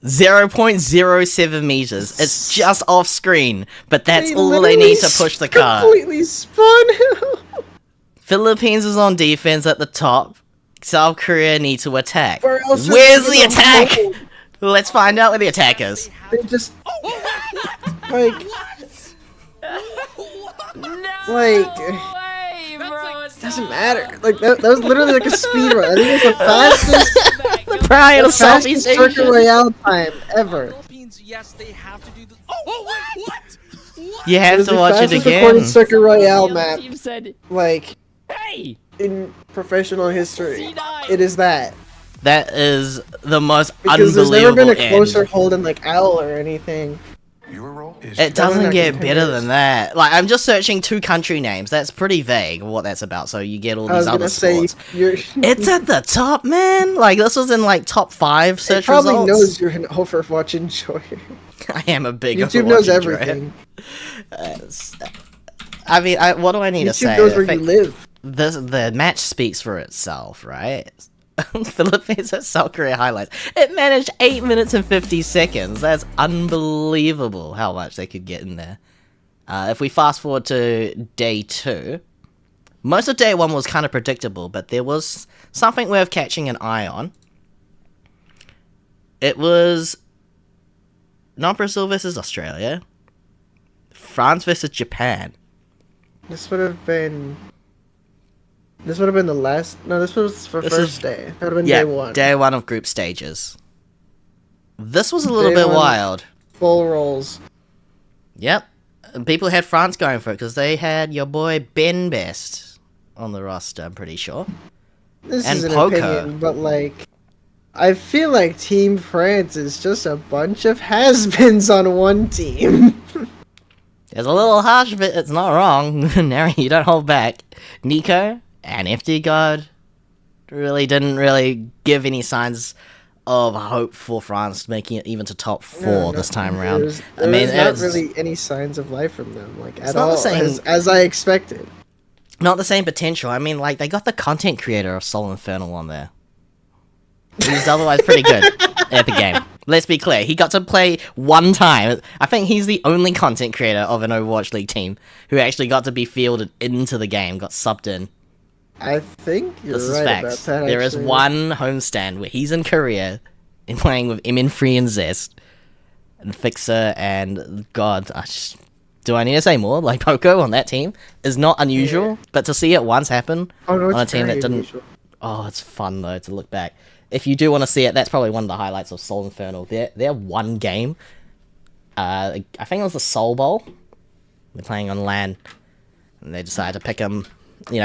0.07 meters. It's just off screen, but that's all they need to push the car. Completely spun. Philippines is on defense at the top. South Korea need to attack. Where else are Where's they the gonna attack? hold? Let's find out where the attack is. They just like doesn't matter. Like that was literally like a speed run. I think it was the fastest Prior to Southeast Circuit Asia. Royale time ever. Yes, they have to do this. Oh, wait, what? You It have was to the watch it fastest again. recorded Circuit Royale map, Team said, like "Hey, in professional history. C9. It is that. That is the most Because there's never unbelievable been a closer end. hold than like Owl or anything. It doesn't not get contenders. better than that. Like, I'm just searching 2 country names. That's pretty vague what that's about, so you get all I was these gonna other say sports. you're. It's at the top, man! Like, this was in, like, top 5 It search probably results. knows you're an Overwatch enjoyer. I am a big YouTube Overwatch knows enjoyer. everything. I mean, what do I need to say? YouTube knows where I you think live. the match speaks for itself, right? Philippines at South Korea highlights. It managed 8 minutes and 50 seconds. That's unbelievable how much they could get in there. If we fast forward to day 2, most of day 1 was kind of predictable, but there was something worth catching an eye on. It was not Brazil versus Australia, France versus Japan. This would have been the last. No, this was for This first is- day. That would have been Yeah, day 1. day 1 of group stages. This was a little Day bit 1. wild. Full rolls. Yep. And people had France going for it because they had your boy Ben Best on the roster, I'm pretty sure. This And is an Poco. opinion, but like, I feel like Team France is just a bunch of has-beens on one team. There's a little harsh, but it's not wrong. Nari, you don't hold back. Nico and FD God didn't give any signs of hope for France making it even to top 4 this time around. There's not it's really any signs of life from them, like at not the all, same- as I expected. not the same potential. I mean, like, they got the content creator of Soul Infernal on there. He's otherwise pretty good at the game. Let's be clear. He got to play 1 time. I think he's the only content creator of an Overwatch League team who actually got to be fielded into the game, got subbed in. I think you're This is right about facts. that. There is actually. one homestand where he's in Korea and playing with MN3 and Zest and Fixer and God, do I need to say more? Like, Poco on that team is not unusual, but to see it once happen Oh, no, on a it's team that very didn't... unusual. Oh, it's fun, though, to look back. If you do want to see it, that's probably one of the highlights of Soul Infernal. Their one game, I think it was the Soul Bowl. They're playing on LAN, and they decided to pick him,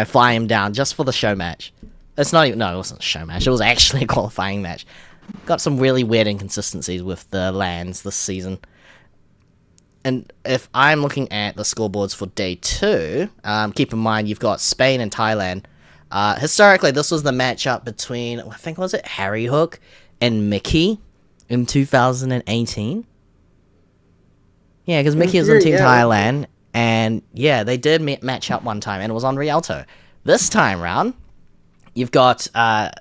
fly him down just for the show match. It's not even... No, it wasn't a show match. It was actually a qualifying match. Got some really weird inconsistencies with the LANs this season. And if I'm looking at the scoreboards for day 2, keep in mind you've got Spain and Thailand. Historically, this was the matchup between, I think, was it Harry Hook and Mickey in 2018? Yeah, because Mickey was on Team Thailand, and yeah, they did match up one time, and it was on Rialto. This time round, you've got Titawa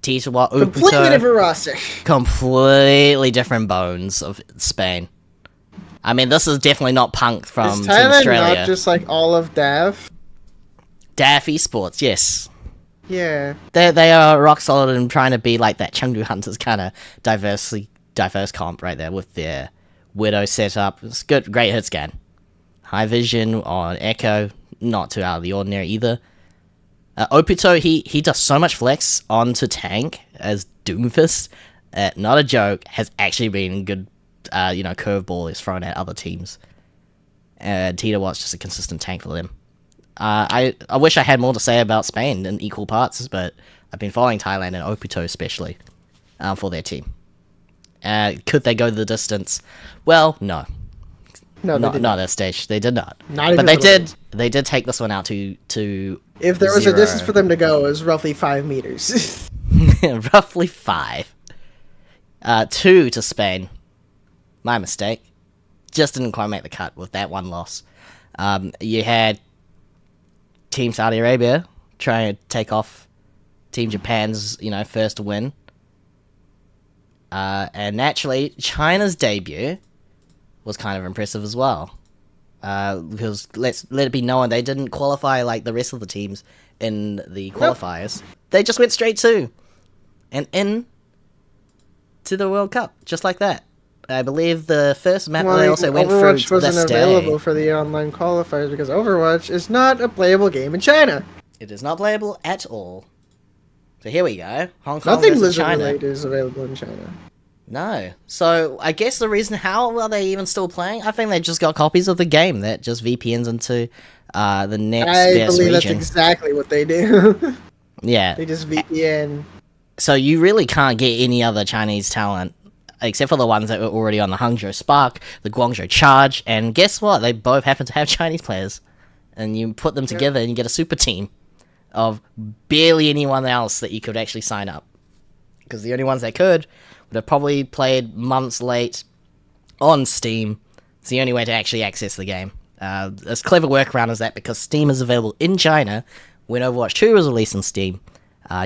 Completely Uputo, different roster. completely different bones of Spain. I mean, this is definitely not Punk from Is Team Thailand Australia. not just like all of DAF? DAF Esports, yes. Yeah. They are rock solid and trying to be like that Chengdu Hunters kind of diverse comp right there with their Widow setup. It's good, great hit scan. High vision on Echo, not too out of the ordinary either. Obito, he does so much flex onto tank as Doomfist. Not a joke. Has actually been good. Curveball is thrown at other teams. Tito Watt's just a consistent tank for them. I wish I had more to say about Spain in equal parts, but I've been following Thailand and Obito especially for their team. Could they go the distance? Well, no. No, not at that stage. They did not. But They did take this one out to. If there was a distance for them to go, it was roughly 5 meters. Roughly 5. 2 to Spain. My mistake. Just didn't quite make the cut with that one loss. You had Team Saudi Arabia trying to take off Team Japan's, first win. And naturally, China's debut was kind of impressive as well. Because let it be known, they didn't qualify like the rest of the teams in the qualifiers. Nope. They just went straight to in to the World Cup, just like that. I believe the first map they also went through Overwatch wasn't available for the online qualifiers because Overwatch is not a playable game in China. It is not playable at all. So here we go. Hong Kong Nothing versus China. Blizzard is available in China. No. So I guess the reason how are they even still playing? I think they just got copies of the game that just VPNs into the next best region. I believe that's exactly what they do. Yeah. They just VPN. So you really can't get any other Chinese talent except for the ones that were already on the Hangzhou Spark, the Guangzhou Charge, and guess what? They both happen to have Chinese players. And you put them together and you get a super team of barely anyone else that you could actually sign up. Because the only ones that could would have probably played months late on Steam. It's the only way to actually access the game. There's clever workaround is that because Steam is available in China, when Overwatch 2 was released on Steam,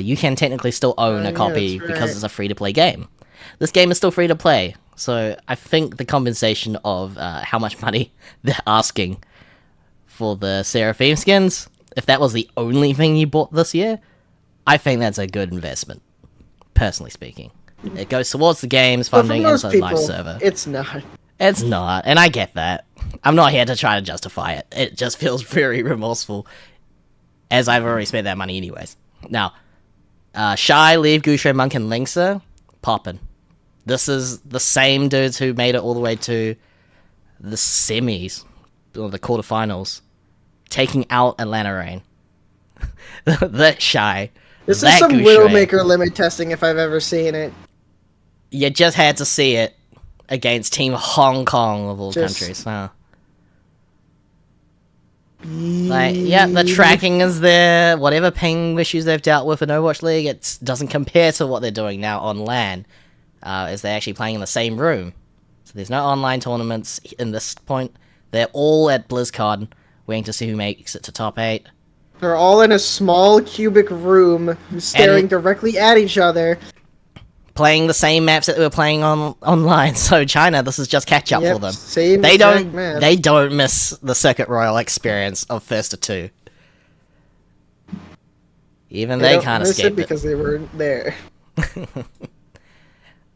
you can technically still own a copy because it's a free-to-play game. This game is still free to play, so I think the compensation of how much money they're asking for the Seraphim skins, if that was the only thing you bought this year, I think that's a good investment, personally speaking. It goes towards the game's funding and the live server. It's not. It's not, and I get that. I'm not here to try to justify it. It just feels very remorseful, as I've already spent that money anyways. Now, Shy, Leave, Gusho, Monk, and Linksa, poppin'. This is the same dudes who made it all the way to the semis, or the quarterfinals, taking out Atlanta Reign. That Shy. This is some Widowmaker limit testing if I've ever seen it. You just had to see it against Team Hong Kong of all countries, huh? Like, yeah, the tracking is there. Whatever ping issues they've dealt with in Overwatch League, it doesn't compare to what they're doing now on LAN. As they're actually playing in the same room. So there's no online tournaments in this point. They're all at BlizzCon, waiting to see who makes it to top 8. They're all in a small cubic room, staring directly at each other. Playing the same maps that they were playing online. So China, this is just catch up for them. They don't miss the Circuit Royale experience of first to 2. Even they can't escape it because they weren't there.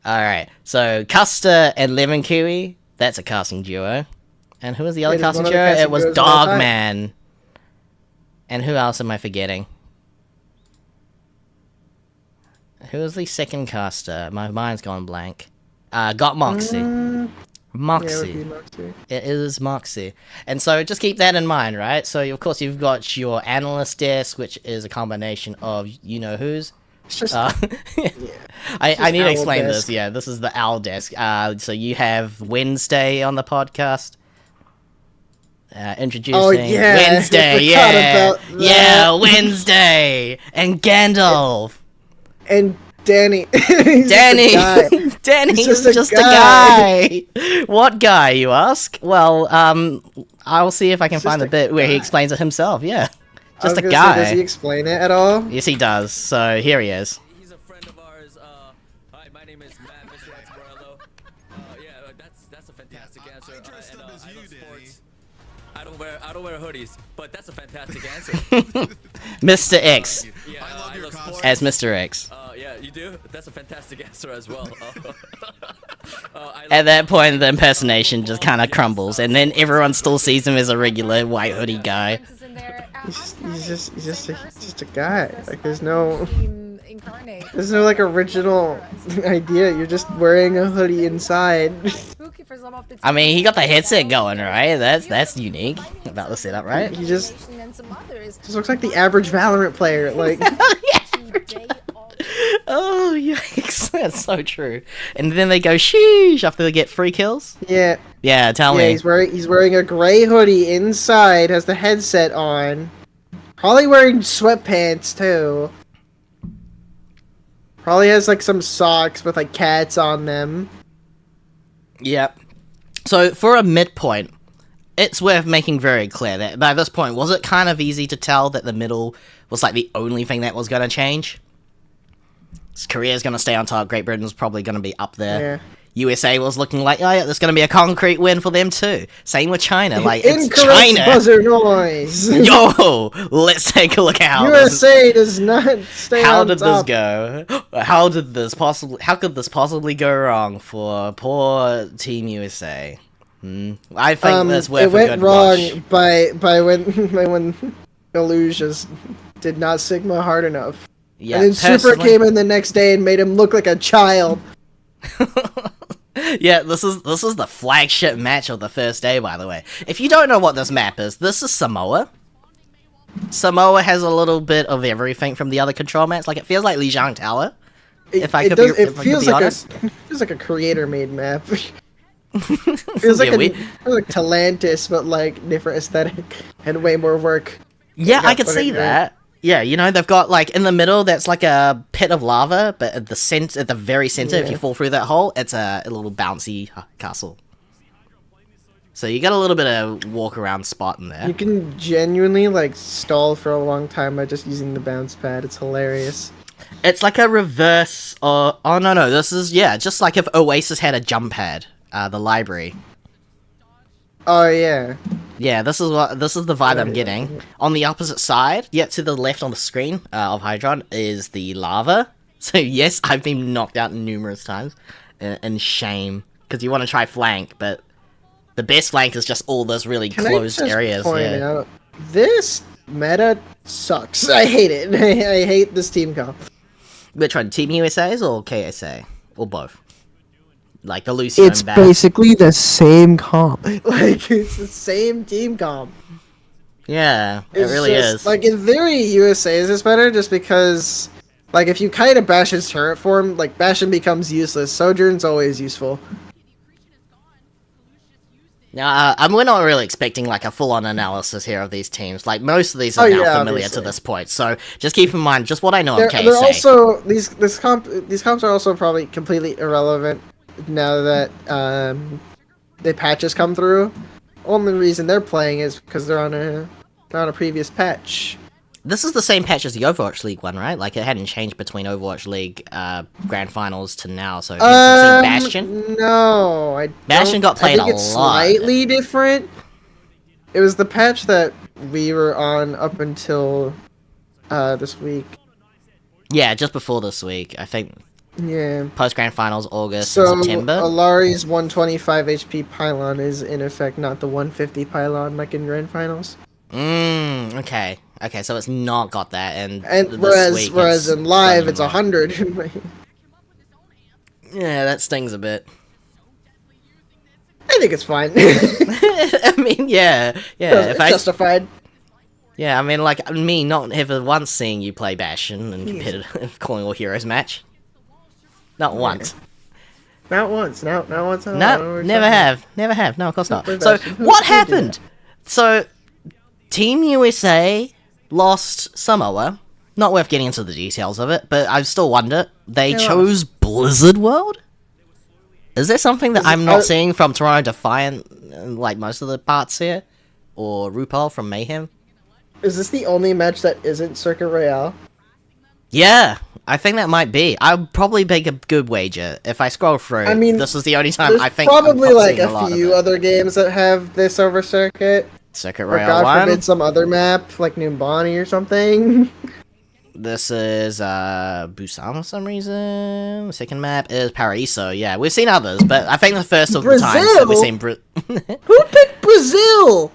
Alright, so Custer and Lemonkiwi, that's a casting duo. And who was the other casting duo? It was Dogman. And who else am I forgetting? Who was the second caster? My mind's gone blank. Got Moxie. Moxie. Yeah, it would be Moxie. It is Moxie. And so just keep that in mind, right? So of course you've got your analyst desk, which is a combination of you-know-who's. It's just, I need to explain this. Yeah, this is the OWL desk. So you have Wednesday on the podcast. Introducing Wednesday. Yeah, Wednesday. And Gandalf. And Danny. Danny's just a guy. What guy, you ask? Well, I'll see if I can find the bit where he explains it himself. Yeah. Just a guy. Does he explain it at all? Yes, he does. So here he is. He's a friend of ours. Hi, my name is Matt, Mr. X Morello. Yeah, that's a fantastic answer. And, I love sports. I don't wear hoodies, but that's a fantastic answer. Mr. X. Yeah, I love sports. As Mr. X. Yeah, you do? That's a fantastic answer as well. At that point, the impersonation just kind of crumbles, and then everyone still sees him as a regular white hoodie guy. He's just a guy. Like there's no like original idea. You're just wearing a hoodie inside. I mean, he got the headset going, right? That's unique about the setup, right? He just looks like the average Valorant player. Like oh yikes, that's so true. And then they go sheesh after they get 3 kills. yeah, Tell me. he's wearing a gray hoodie inside. Has the headset on. Probably wearing sweatpants too. Probably has like some socks with like cats on them. Yep. So for a midpoint, it's worth making very clear that by this point, was it kind of easy to tell that the middle was like the only thing that was going to change? Korea's going to stay on top. Great Britain's probably going to be up there. Yeah. USA was looking like, oh yeah, there's going to be a concrete win for them too. Same with China. Like, it's Incorrect China. buzzer noise. Yo, let's take a look at how USA does not stay how on did top. this go? How could this possibly go wrong for poor Team USA? I think that's worth it a went good wrong watch. by when Deluge just did not Sigma hard enough. Yeah, and then Super personally- came in the next day and made him look like a child. Yeah, this is the flagship match of the first day, by the way. If you don't know what this map is, this is Samoa. Samoa has a little bit of everything from the other control maps. Like, it feels like Lijiang Tower. It feels like a creator-made map. feels like Yeah, like Talantis, but like different aesthetic and way more work. Yeah, They I got could put see in there. that. Yeah, you know, they've got, like, in the middle, that's like a pit of lava, but at the very center, if Yeah. you fall through that hole, it's a little bouncy castle. So you got a little bit of walk-around spot in there. You can genuinely like stall for a long time by just using the bounce pad. It's hilarious. It's like a reverse, oh no, this is, just like if Oasis had a jump pad, the library. Oh yeah. Yeah, this is the vibe I'm getting. On the opposite side, to the left on the screen of Hydron is the lava. So yes, I've been knocked out numerous times, in shame, because you want to try flank, but the best flank is just all those really closed areas. Point out, this meta sucks. I hate it. I hate this team comp. Which one, Team USA's or KSA? Or both? Like the Lucio It's and Bash. basically the same comp. Like it's the same team comp. Yeah, It's it really just, is. Like in theory, USA is better just because, like, if you kite a Bastion's turret form, like Bastion becomes useless. Sojourn's always useful. Now, we're not really expecting like a full-on analysis here of these teams. Like most of these are now familiar obviously. to this point, so just keep in mind just what I know of KSA. They're also these comps are also probably completely irrelevant now that the patches come through. Only reason they're playing is because they're on a previous patch. This is the same patch as the Overwatch League one, right? Like it hadn't changed between Overwatch League Grand Finals to now. So Bastion. No, Bastion got played I think a it's lot. slightly different. It was the patch that we were on up until this week. Yeah, just before this week, I think. Yeah. Post Grand Finals, August, So and September. Alari's 125 HP pylon is in effect not the 150 pylon like in Grand Finals. Okay. Okay, so it's not got that, and whereas in live it's 100. Yeah, that stings a bit. I think it's fine. I mean, yeah. It's justified. Yeah, I mean, like me not ever once seeing you play Bastion and competitive calling all heroes match. Not once. Not once. Not once. No, never have. No, of course not. Play So Bastion. what Who did happened? So Team USA lost Samoa. Not worth getting into the details of it, but I still wonder. They chose Blizzard World? Is there something that I'm not seeing from Toronto Defiant, like most of the parts here? Or RuPaul from Mayhem? Is this the only match that isn't Circuit Royale? Yeah, I think that might be. I'd probably make a good wager. If I scroll through, I mean, this is the only time There's I think probably I'm like seeing a lot of few it. other games that have this over Circuit. Circuit Or Royale God 1. forbid some other map, like Numbani or something. This is Busan for some reason. The second map is Paraiso. Yeah, we've seen others, but I think the first of the times that we've seen Who picked Brazil?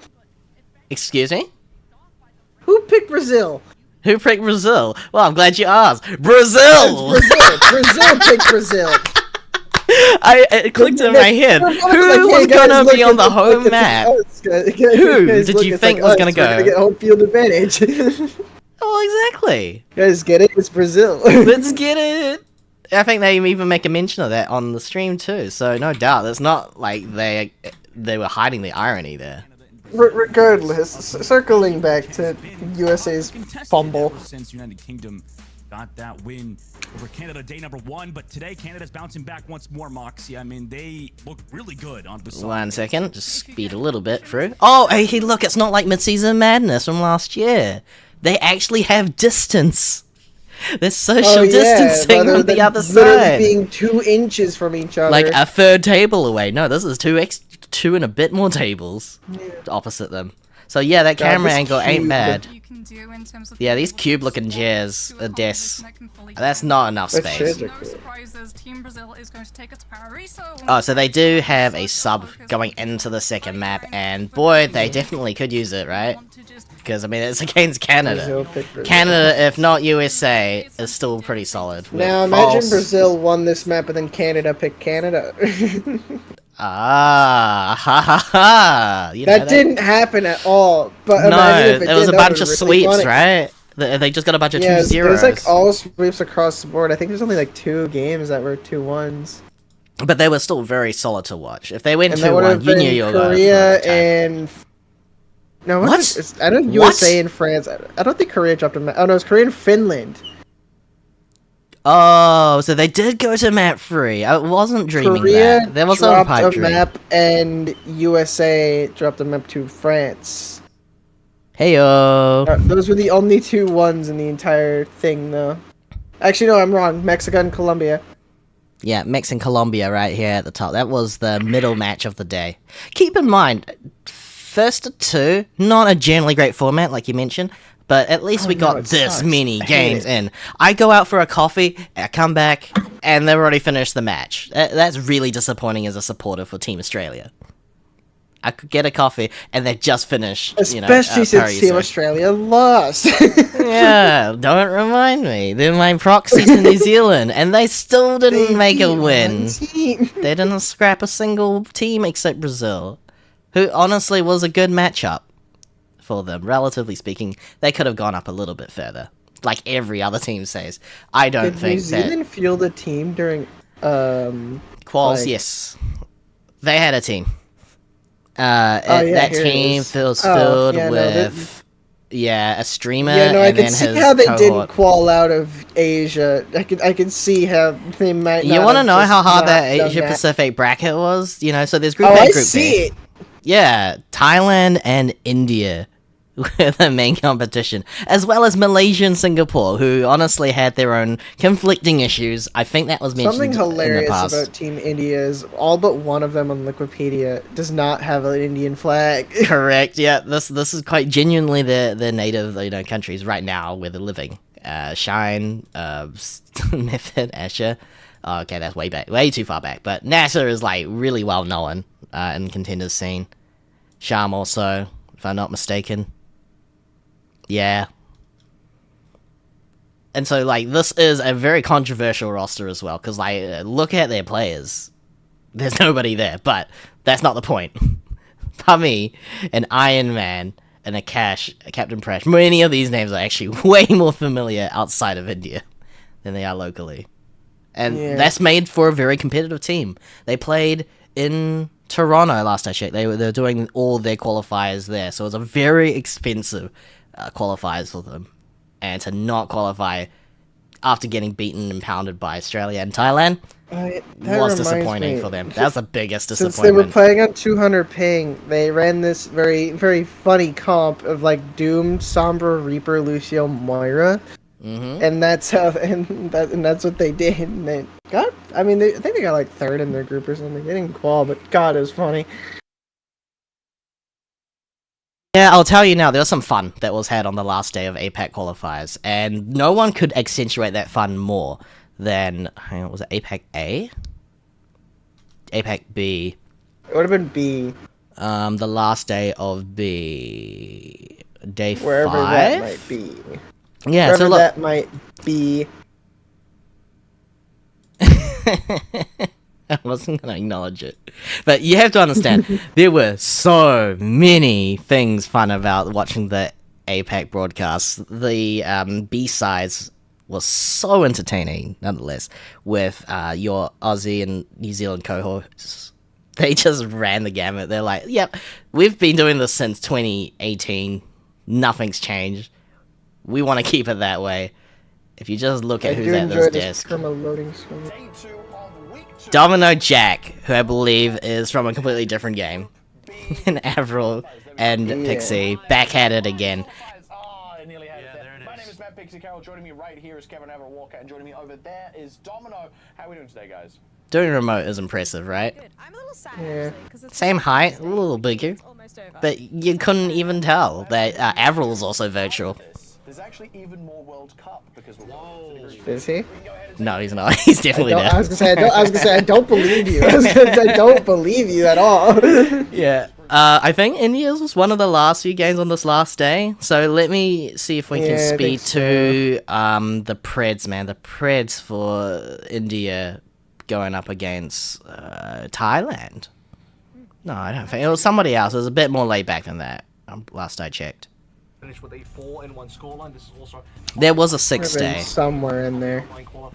Excuse me? Who picked Brazil? Who picked Brazil? Well, I'm glad you asked. Brazil! Brazil picked Brazil. It clicked in my head. Who was gonna be on the home map? Who did you think was gonna go? We're gonna get home field advantage. Oh, exactly. Guys, get it? It's Brazil. Let's get it. I think they even make a mention of that on the stream too. So no doubt, it's not like they were hiding the irony there. Regardless, circling back to USA's fumble. Since United Kingdom got that win over Canada day number 1, but today Canada's bouncing back once more, Moxie. I mean, they look really good on Busan. 1 second, just speed a little bit through. Oh, hey, look, it's not like Mid-Season Madness from last year. They actually have distance. They're social distancing on the other side. Being 2 inches from each other. Like a third table away. No, this is 2 and a bit more tables opposite them. So yeah, that camera angle ain't bad. Yeah, these cube-looking chairs, desks, that's not enough space. Oh, so they do have a sub going into the second map, and boy, they definitely could use it, right? Because, I mean, it's against Canada. Canada, if not USA, is still pretty solid. Now, imagine Brazil won this map, and then Canada picked Canada. Ha ha ha! That didn't happen at all. But no, there was a bunch of sweeps, right? They just got a bunch of 2-0s. It was like all sweeps across the board. I think there's only like 2 games that were 2-1s. But they were still very solid to watch. If they went 2-1, you knew you were going Korea and... No, what? I don't USA and France. I don't think Korea dropped a map. Oh no, it's Korea and Finland. Oh, so they did go to map 3. I wasn't dreaming Korea that. There was a pipe dream. Map, and USA dropped a map to France. Heyo. Those were the only 2-1s in the entire thing, though. Actually, no, I'm wrong. Mexico and Colombia. Yeah, Mex and Colombia right here at the top. That was the middle match of the day. Keep in mind, first to 2, not a generally great format, like you mentioned. But at least we got this many games in. I go out for a coffee, I come back, and they've already finished the match. That's really disappointing as a supporter for Team Australia. I could get a coffee, and they just finished, Especially since Team Australia lost. Yeah, don't remind me. They're my proxy to New Zealand, and they still didn't make a win. They didn't scrap a single team except Brazil, who honestly was a good matchup. For them, relatively speaking, they could have gone up a little bit further, like every other team says. I don't think New Zealand field a team during quals. Yes, they had a team. That team feels filled with a streamer. Yeah, no, I and can then see his how they cohort. didn't qual out of Asia. I can see how they might. You want to know how hard that Asia Pacific bracket was? So there's Group A, Group B. I see it. Yeah, Thailand and India were the main competition, as well as Malaysia and Singapore, who honestly had their own conflicting issues. I think that was mentioned Something hilarious in the past. about Team India is all but one of them on Wikipedia does not have an Indian flag. Correct. Yeah, this is quite genuinely the native countries right now where they're living. Shine, Method, Asher. Okay, that's way too far back. But NASA is like really well known in contenders scene. Sham also, if I'm not mistaken. Yeah. And so, this is a very controversial roster as well, because, look at their players. There's nobody there, but that's not the point. Pummy, an Iron Man, and a Cash, a Captain Prash. Many of these names are actually way more familiar outside of India than they are locally. And that's made for a very competitive team. They played in Toronto last I checked. They're doing all their qualifiers there, so it's a very expensive qualifiers for them. And to not qualify after getting beaten and pounded by Australia and Thailand was disappointing for them. That's the biggest disappointment. Since they were playing on 200 ping, they ran this very, very funny comp of Doom, Sombra, Reaper, Lucio, Moira. Mm-hmm. And that's how, and that's what they did. And they got, I think they got 3rd in their group or something. They didn't qual, but God, it was funny. Yeah, I'll tell you now, there was some fun that was had on the last day of APAC qualifiers, and no one could accentuate that fun more than, was it APAC A? APAC B. It would have been B. The last day of B. day Wherever 5. that might be. Yeah, Wherever so look. that might be. I wasn't going to acknowledge it. But you have to understand, there were so many things fun about watching the APAC broadcast. The B-sides was so entertaining, nonetheless, with your Aussie and New Zealand cohorts. They just ran the gamut. They're like, yep, we've been doing this since 2018. Nothing's changed. We want to keep it that way. If you just look at who's at this desk. Domino Jack, who I believe is from a completely different game. And Avril and Pixie back at it again. My name is Matt Pixie Carroll. Joining me right here is Kevin Avril Walker, and joining me over there is Domino. How are we doing today, guys? Doing remote is impressive, right? I'm a little sad, Yeah. Same height, a little bigger. But you couldn't even tell that Avril is also virtual. There's actually even more World Cup because we're Is he? No, he's not. He's definitely I there. was gonna say I don't believe you. I don't believe you at all. Yeah. I think India's was one of the last few games on this last day. So let me see if we can Yeah, I speed think to the Preds, man. The Preds for India going up against Thailand. No, I don't think. It was somebody else. It was a bit more laid back than that, last I checked. finished with a 4-1 scoreline. This is also There was a 6 day. Somewhere in there.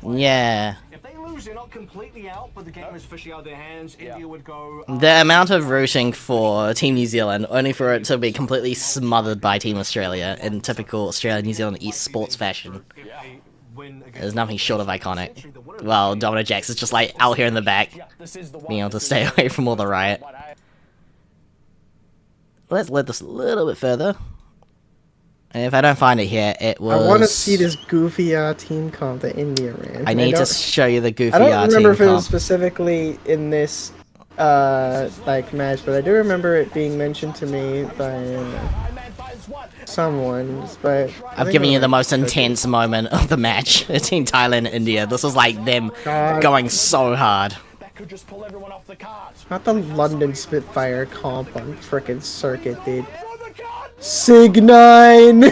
Yeah. If they lose, they're not completely out, but the game is officially out of their hands. India would go. The amount of rooting for Team New Zealand, only for it to be completely smothered by Team Australia in typical Australia-New Zealand esports fashion, is nothing short of iconic. Well, Domino Jax is just like out here in the back, being able to stay away from all the riot. Let's let this a little bit further. And if I don't find it here, it was... I want to see this goofy team comp that India ran. I need to show you the goofy I don't remember if team it was comp. specifically in this like match, but I do remember it being mentioned to me by someone. But I've given you the most intense moment of the match between Thailand and India. This was like them going so hard. Could just pull everyone off the cart. Not the London Spitfire comp on frickin' circuit, dude. Sig9!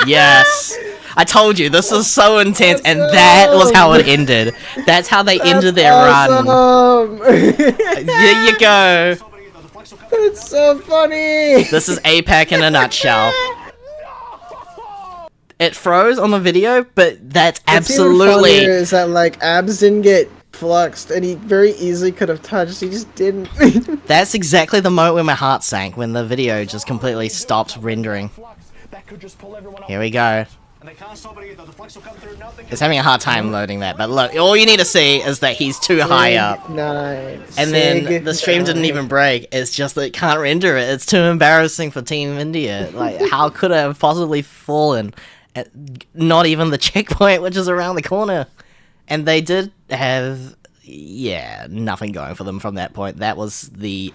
Yes! I told you, this was so intense, and that was how it ended. That's how they ended their run. There you go. That's so funny! This is APAC in a nutshell. It froze on the video, but that's absolutely... What's is that, like, Abs didn't get fluxed, and he very easily could have touched, he just didn't. That's exactly the moment where my heart sank, when the video just completely stops rendering. Here we go. It's having a hard time loading that, but look, all you need to see is that he's too high up. Nice. And then the stream didn't even break, it's just that it can't render it, it's too embarrassing for Team India. Like, how could it have possibly fallen? Not even the checkpoint, which is around the corner. And they did have, yeah, nothing going for them from that point. That was the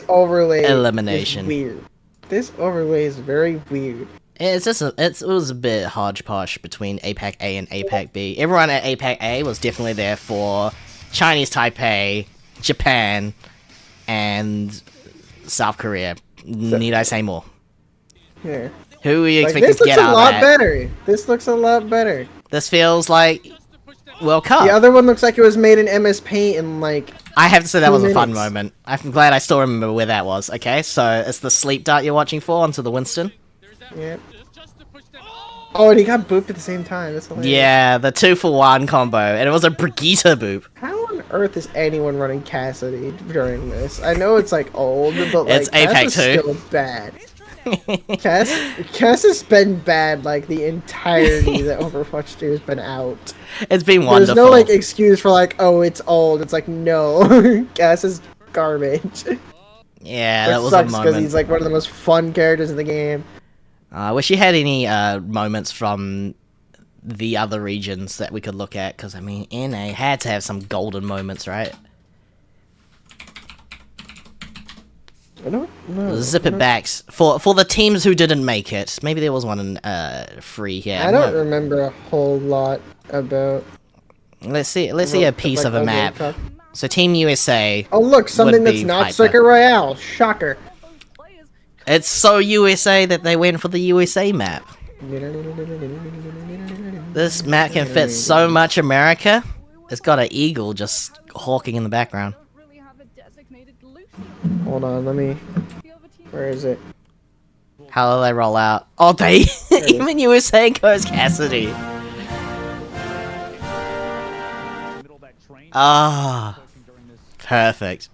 overlay elimination. Is weird. This overlay is very weird. It's just it was a bit hodgepodge between APAC A and APAC B. Everyone at APAC A was definitely there for Chinese Taipei, Japan, and South Korea. Need I say more? Yeah. Who are you Like, expecting to get out of that? This looks a lot better. This looks a lot better. This feels like World Cup. The other one looks like it was made in MS Paint and like... I have to say that was a fun minutes. moment. I'm glad I still remember where that was. Okay, so it's the sleep dart you're watching for onto the Winston. Yep. Oh, and he got booped at the same time. That's hilarious. Yeah, the 2-for-1 combo, and it was a Brigitte boop. How on earth is anyone running Cassidy during this? I know it's like old, but like It's APAC Cass is 2. still bad. Cass has been bad like the entirety that Overwatch 2 has been out. It's been wonderful. There's no like excuse for like, oh, it's old. It's like, no, Cass is garbage. Yeah, Which that was sucks a because moment. he's like one of the most fun characters in the game. I wish you had any moments from the other regions that we could look at, because I mean, NA had to have some golden moments, right? I don't know. Zip it backs for the teams who didn't make it. Maybe there was one in free here. I don't remember a whole lot about. Let's see a piece of a map. So Team USA. Oh look, something would that's be not Piper. Circuit Royale. Shocker. It's so USA that they went for the USA map. This map can fit so much America. It's got an eagle just hawking in the background. Hold on, let me... Where is it? How do they roll out? Oh, they... Even USA goes Cassidy. Ah. Perfect.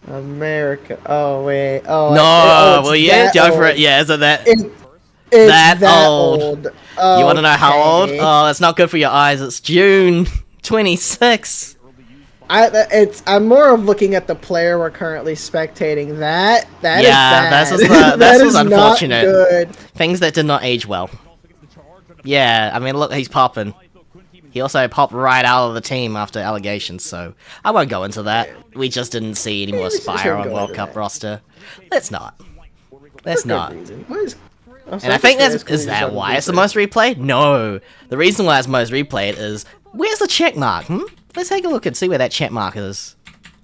America. Oh, wait. Oh, no, well, yeah, go for it. Yeah, isn't that... It's that old. Oh, you want to know how old? Oh, it's not good for your eyes. It's June 26. I'm more of looking at the player we're currently spectating. That is bad. That's what's unfortunate. Not good. Things that did not age well. Yeah, I mean, look, he's popping. He also popped right out of the team after allegations, so I won't go into that. We just didn't see any more Spire on World Cup roster. Let's not. Let's not. And I think is that why it's the most replayed? No. The reason why it's most replayed is, where's the check mark? Let's take a look and see where that check mark is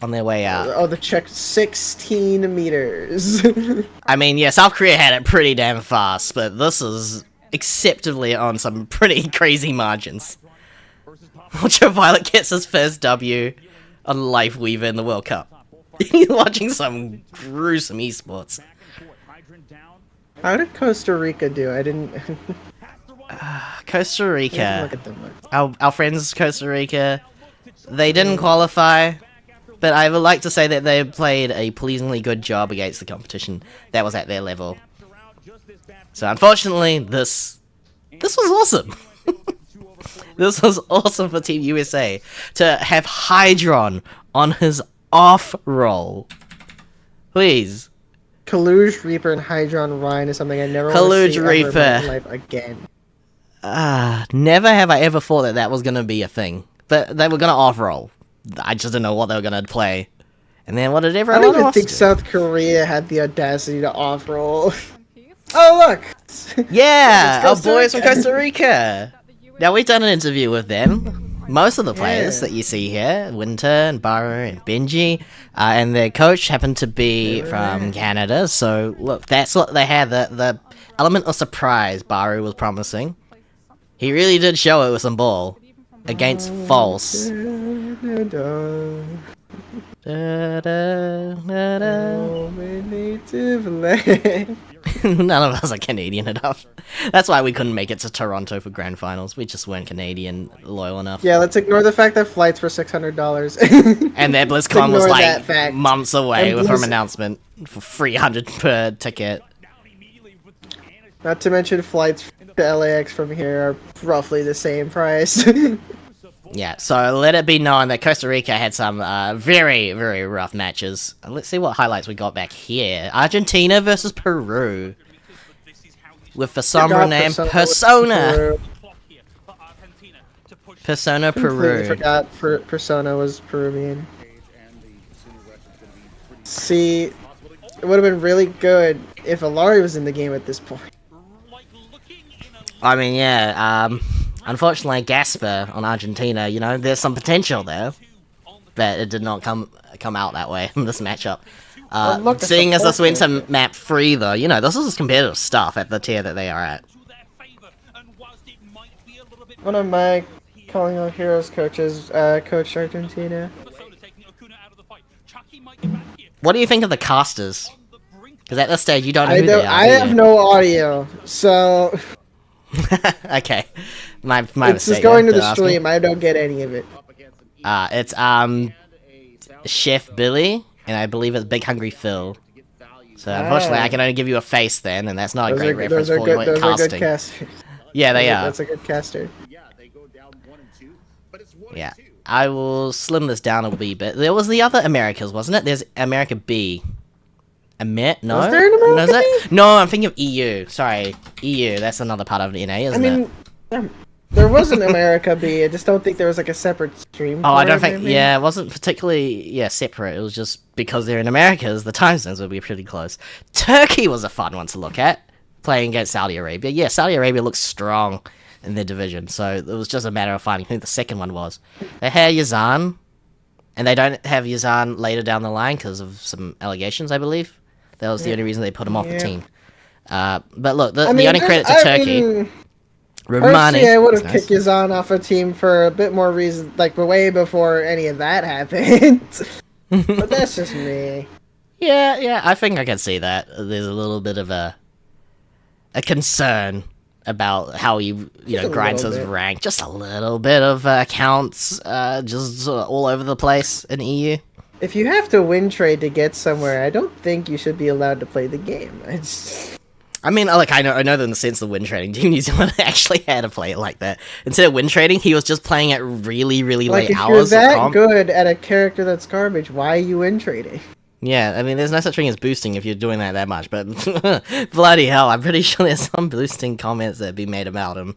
on their way out. Oh, the check 16 meters. I mean, yeah, South Korea had it pretty damn fast, but this is acceptably on some pretty crazy margins. Ultraviolet gets his first W on Life Weaver in the World Cup. He's watching some gruesome esports. How did Costa Rica do? I didn't... Costa Rica. Our friends Costa Rica, they didn't qualify, but I would like to say that they played a pleasingly good job against the competition that was at their level. So unfortunately, this was awesome. This was awesome for Team USA to have Hydron on his off roll. Please. Kaluge Reaper and Hydron Ryan is something I never want to see ever in my life again. Never have I ever thought that was going to be a thing. But they were going to off-roll. I just didn't know what they were going to play. And then what did everyone else do? I don't even think South Korea had the audacity to off-roll. Oh, look! Yeah! Our boys from Costa Rica! Now, we've done an interview with them. Most of the players that you see here, Winter and Baru and Benji, and their coach happened to be from Canada. So, look, that's what they had. The element of surprise Baru was promising. He really did show it with some ball against False. None of us are Canadian enough. That's why we couldn't make it to Toronto for grand finals. We just weren't Canadian loyal enough. Yeah, let's ignore the fact that flights were $600. And their BlizzCon was like months away from announcement for $300 per ticket. Not to mention flights to LAX from here are roughly the same price. Yeah, so let it be known that Costa Rica had some very, very rough matches. Let's see what highlights we got back here. Argentina versus Peru. With the somber name Persona. Persona Peru. I forgot Persona was Peruvian. See, it would have been really good if Alari was in the game at this point. I mean, yeah, unfortunately, Gasper on Argentina, you know, there's some potential there, but it did not come out that way in this matchup. Seeing as this went to map 3, though, you know, this is competitive stuff at the tier that they are at. One of my Calling All Heroes coaches coached Argentina. What do you think of the casters? Because at this stage, you don't know who they are. I have no audio, so... Okay, my it's mistake. It's just going to the stream. I don't get any of it. It's Chef Billy, and I believe it's Big Hungry Phil. So unfortunately, I can only give you a face then, and that's not a great reference for casting. Those are good casters. Yeah, they are. That's a good caster. Yeah, I will slim this down a wee bit. There was the other Americas, wasn't it? There's America B. No? Was there an America B? No, I'm thinking of EU. Sorry, EU. That's another part of NA, isn't it? There was an America B. I just don't think there was like a separate stream. Oh, I don't think. Yeah, it wasn't particularly separate. It was just because they're in Americas, the time zones would be pretty close. Turkey was a fun one to look at, playing against Saudi Arabia. Yeah, Saudi Arabia looks strong in their division, so it was just a matter of finding who the second one was. They had Yazan, and they don't have Yazan later down the line because of some allegations, I believe. That was the only reason they put him off the team. But look, the I mean, only credit to Turkey. Romani. Personally, I would have kicked Yazan off a team for a bit more reason, like way before any of that happened. But that's just me. Yeah, I think I can see that. There's a little bit of a concern about how he, grinds his rank. Just a little bit of accounts, just all over the place in EU. If you have to win trade to get somewhere, I don't think you should be allowed to play the game. I mean, like, I know that in the sense of win trading, Team New Zealand actually had to play it like that. Instead of win trading, he was just playing at really, really late hours. If you're that good at a character that's garbage, why are you win trading? Yeah, I mean, there's no such thing as boosting if you're doing that much, but bloody hell, I'm pretty sure there's some boosting comments that have been made about him.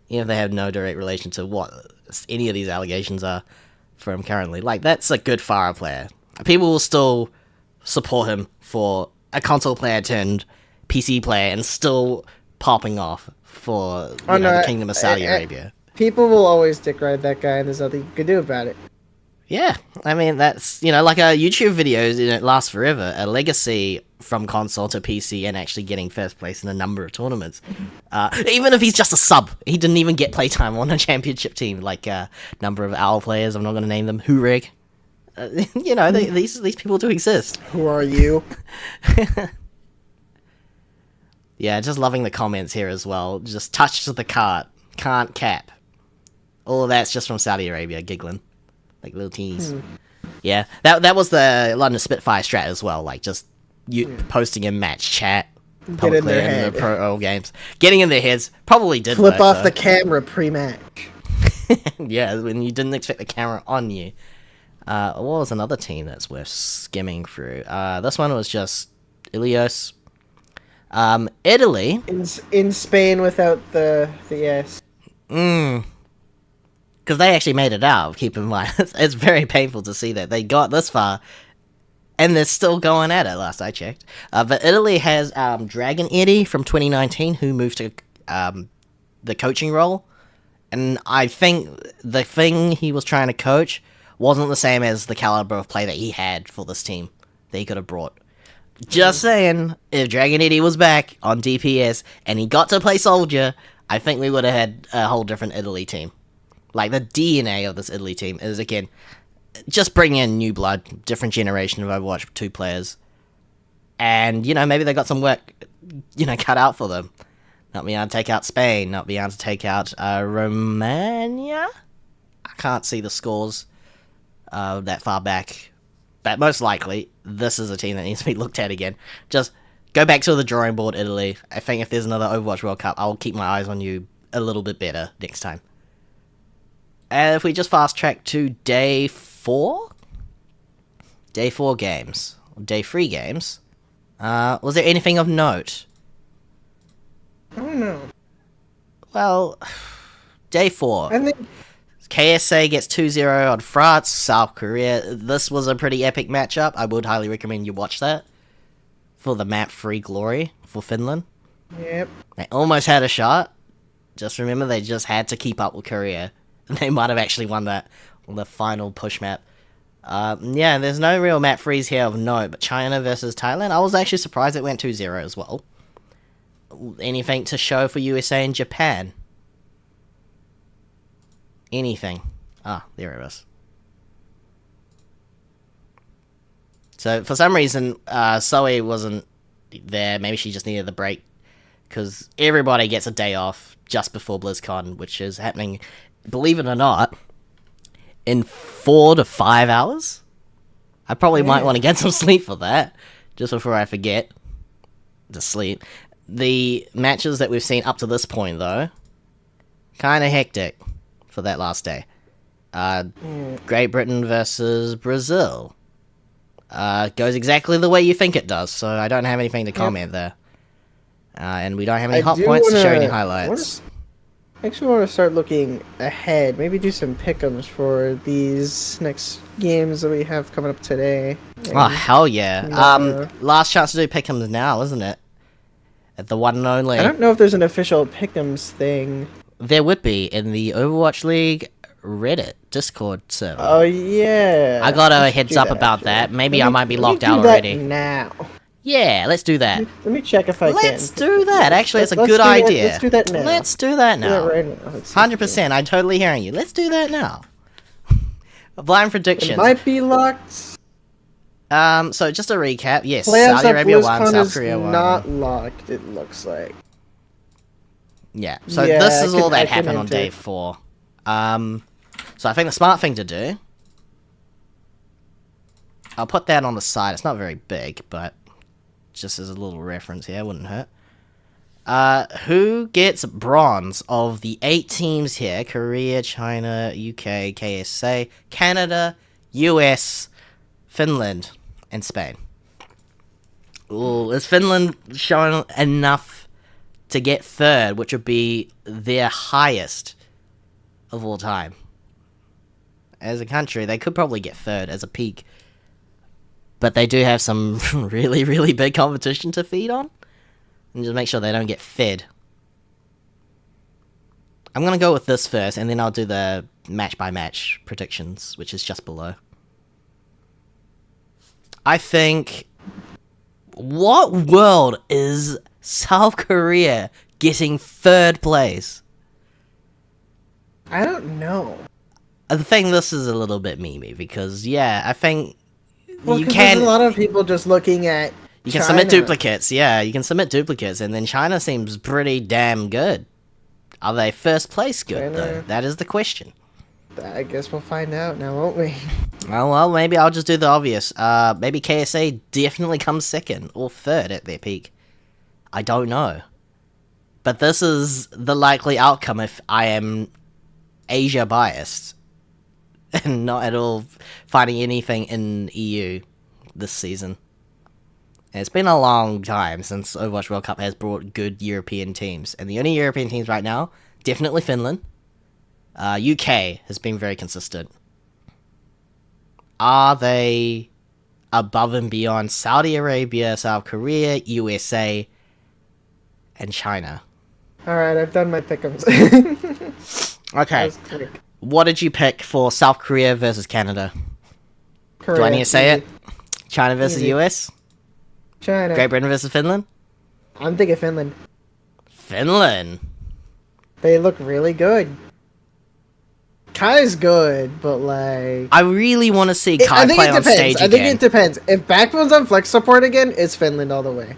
Even if they have no direct relation to what any of these allegations are for him currently. Like, that's a good Pharah player. People will still support him for a console player turned PC player and still popping off for the Kingdom of Saudi Arabia. People will always dick ride that guy, and there's nothing you can do about it. Yeah, I mean, that's, like a YouTube videos, it lasts forever. A legacy from console to PC and actually getting first place in a number of tournaments. Even if he's just a sub, he didn't even get playtime on a championship team, like a number of OWL players, I'm not going to name them, Hureg. These people do exist. Who are you? Yeah, just loving the comments here as well. Just touch to the cart, can't cap. All of that's just from Saudi Arabia, giggling. Like little teens. Yeah, that was the London Spitfire strat as well, like just you posting in match chat publicly in the pro games. Getting in their heads probably did flip off the camera pre-match. Yeah, when you didn't expect the camera on you. What was another team that's worth skimming through? This one was just Ilios. Italy. In Spain without the S. Because they actually made it out, keep in mind. It's very painful to see that. They got this far, and they're still going at it, last I checked. But Italy has Dragon Eddie from 2019, who moved to the coaching role. And I think the thing he was trying to coach wasn't the same as the caliber of play that he had for this team that he could have brought. Just saying, if Dragon Eddie was back on DPS, and he got to play Soldier, I think we would have had a whole different Italy team. Like, the DNA of this Italy team is, again, just bring in new blood, different generation of Overwatch 2 players. And, maybe they got some work, cut out for them. Not being able to take out Spain, not being able to take out Romania? I can't see the scores that far back. But most likely, this is a team that needs to be looked at again. Just go back to the drawing board, Italy. I think if there's another Overwatch World Cup, I'll keep my eyes on you a little bit better next time. And if we just fast track to day 4? Day 4 games. Day 3 games. Was there anything of note? I don't know. Well, day 4. I think KSA gets 2-0 on France, South Korea. This was a pretty epic matchup. I would highly recommend you watch that. For the map free glory for Finland. Yep. They almost had a shot. Just remember, they just had to keep up with Korea. They might have actually won that on the final push map. Yeah, there's no real map freeze here of note, but China versus Thailand, I was actually surprised it went 2-0 as well. Anything to show for USA and Japan? Anything? Ah, there it was. So, for some reason, Zoe wasn't there. Maybe she just needed the break. Because everybody gets a day off just before BlizzCon, which is happening, believe it or not, in 4 to 5 hours. I probably might want to get some sleep for that, just before I forget to sleep. The matches that we've seen up to this point, though, kind of hectic for that last day. Great Britain versus Brazil. Goes exactly the way you think it does, so I don't have anything to comment there. And we don't have any hot points to show any highlights. I actually want to start looking ahead. Maybe do some pick'ems for these next games that we have coming up today. Oh, hell yeah. Last chance to do pick'ems now, isn't it? At the one and only. I don't know if there's an official pick'ems thing. There would be in the Overwatch League Reddit Discord server. Oh, yeah. I got a heads up about that. Maybe I might be locked out already. Now. Yeah, let's do that. Let me check if I can. Let's do that. Actually, it's a Let's good do that- idea. Let's do that now. Let's do that Do now. that right now. Let's see. 100%. I'm totally hearing you. Let's do that now. Blind It predictions. might be locked. So just a recap. Yes, Plans Saudi at Arabia won, BlizzCon South is Korea won. not locked. It looks like. Yeah. So Yeah, this I is can- all I that can happened on enter. day 4. So I think the smart thing to do. I'll put that on the side. It's not very big, but just as a little reference here, wouldn't hurt. Who gets bronze of the 8 teams here? Korea, China, UK, KSA, Canada, US, Finland, and Spain. Ooh, is Finland showing enough to get 3rd, which would be their highest of all time? As a country, they could probably get 3rd as a peak. But they do have some really, really big competition to feed on. And just make sure they don't get fed. I'm going to go with this first, and then I'll do the match-by-match predictions, which is just below. I think... What world is South Korea getting 3rd place? I don't know. I think this is a little bit memey, because, yeah, I think... Well, you 'cause can... there's a lot of people just looking at You can China. submit duplicates, yeah, you can submit duplicates, and then China seems pretty damn good. Are they first place good, though? China- That is the question. I guess we'll find out now, won't we? Oh, well, maybe I'll just do the obvious. Maybe KSA definitely comes 2nd, or 3rd at their peak. I don't know. But this is the likely outcome if I am Asia biased. And not at all finding anything in EU this season. It's been a long time since Overwatch World Cup has brought good European teams. And the only European teams right now, definitely Finland. UK has been very consistent. Are they above and beyond Saudi Arabia, South Korea, USA, and China? Alright, I've done my pick'ems. Okay. That was quick. What did you pick for South Korea versus Canada? Do I Korea, need to say easy. it? China versus Easy. US? China. Great Britain versus Finland? I'm thinking Finland. Finland. They look really good. Kai's good, but like... I really want to see Kai I think play it on depends. stage I think again. it depends. If Backbone's on flex support again, it's Finland all the way.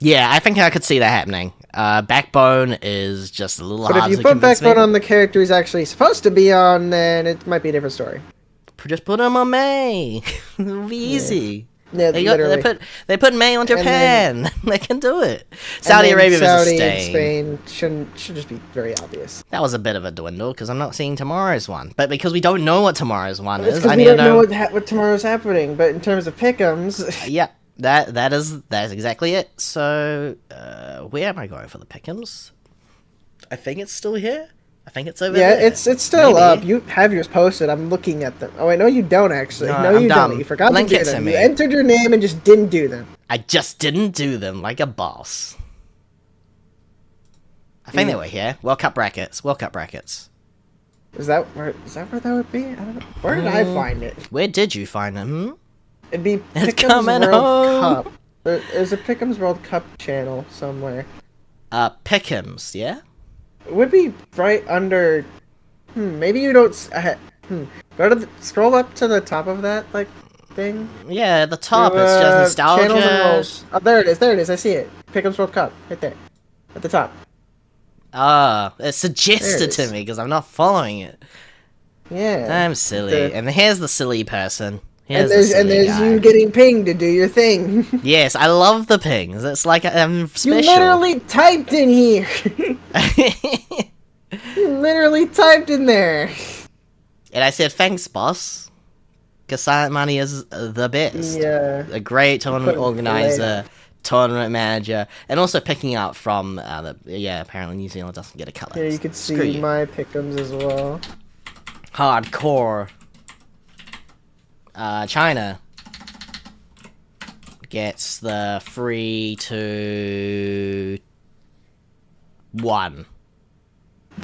Yeah, I think I could see that happening. Backbone is just a little But if hard you to put convince Backbone me. on the character he's actually supposed to be on, then it might be a different story. Just put him on May. It'll be easy. Yeah, literally. They put May on And Japan. They can do it. And Saudi then Arabia versus Saudi and Spain. Spain should just be very obvious. That was a bit of a dwindle because I'm not seeing tomorrow's one. But because we don't know what tomorrow's one It's is, because I we need to don't know know. what tomorrow's happening. But in terms of pick'ems, Yeah, that's exactly it. So where am I going for the pick'ems? I think it's still here. I think it's over yeah, there. it's still Maybe. up. You have yours posted. I'm looking at them. Oh, I know you don't actually. No, No, I'm you dumb. don't. You forgot Link to it do to them. me. You entered your name and just didn't do them. I just didn't do them like a boss. I think they were here. World Cup brackets. World Cup brackets. Is that where that would be? I don't know. Where did I find it? Where did you find them? It'd be It's Pick'ems coming World home. Cup. There's a Pick'ems World Cup channel somewhere. Pick'ems, yeah? It would be right under. Maybe you don't. Go to scroll up to the top of that thing. Yeah, at the top it's just Channels and nostalgia. roles. Oh, there it is. There it is. I see it. Pick'ems World Cup right there, at the top. It's suggested There it to is. me because I'm not following it. Yeah. I'm silly. And here's the silly person. Here's And the there's silly guy. you getting pinged to do your thing. Yes, I love the pings. It's like I'm You special. literally typed in here. You literally typed in there. And I said, thanks, boss. Because Silent Money is the best. Yeah. A great tournament Couldn't organizer, tournament manager, and also picking out from, apparently New Zealand doesn't get a cut. Here you can Screw see you. my pick'ems as well. Hardcore. China gets the 3-2-1.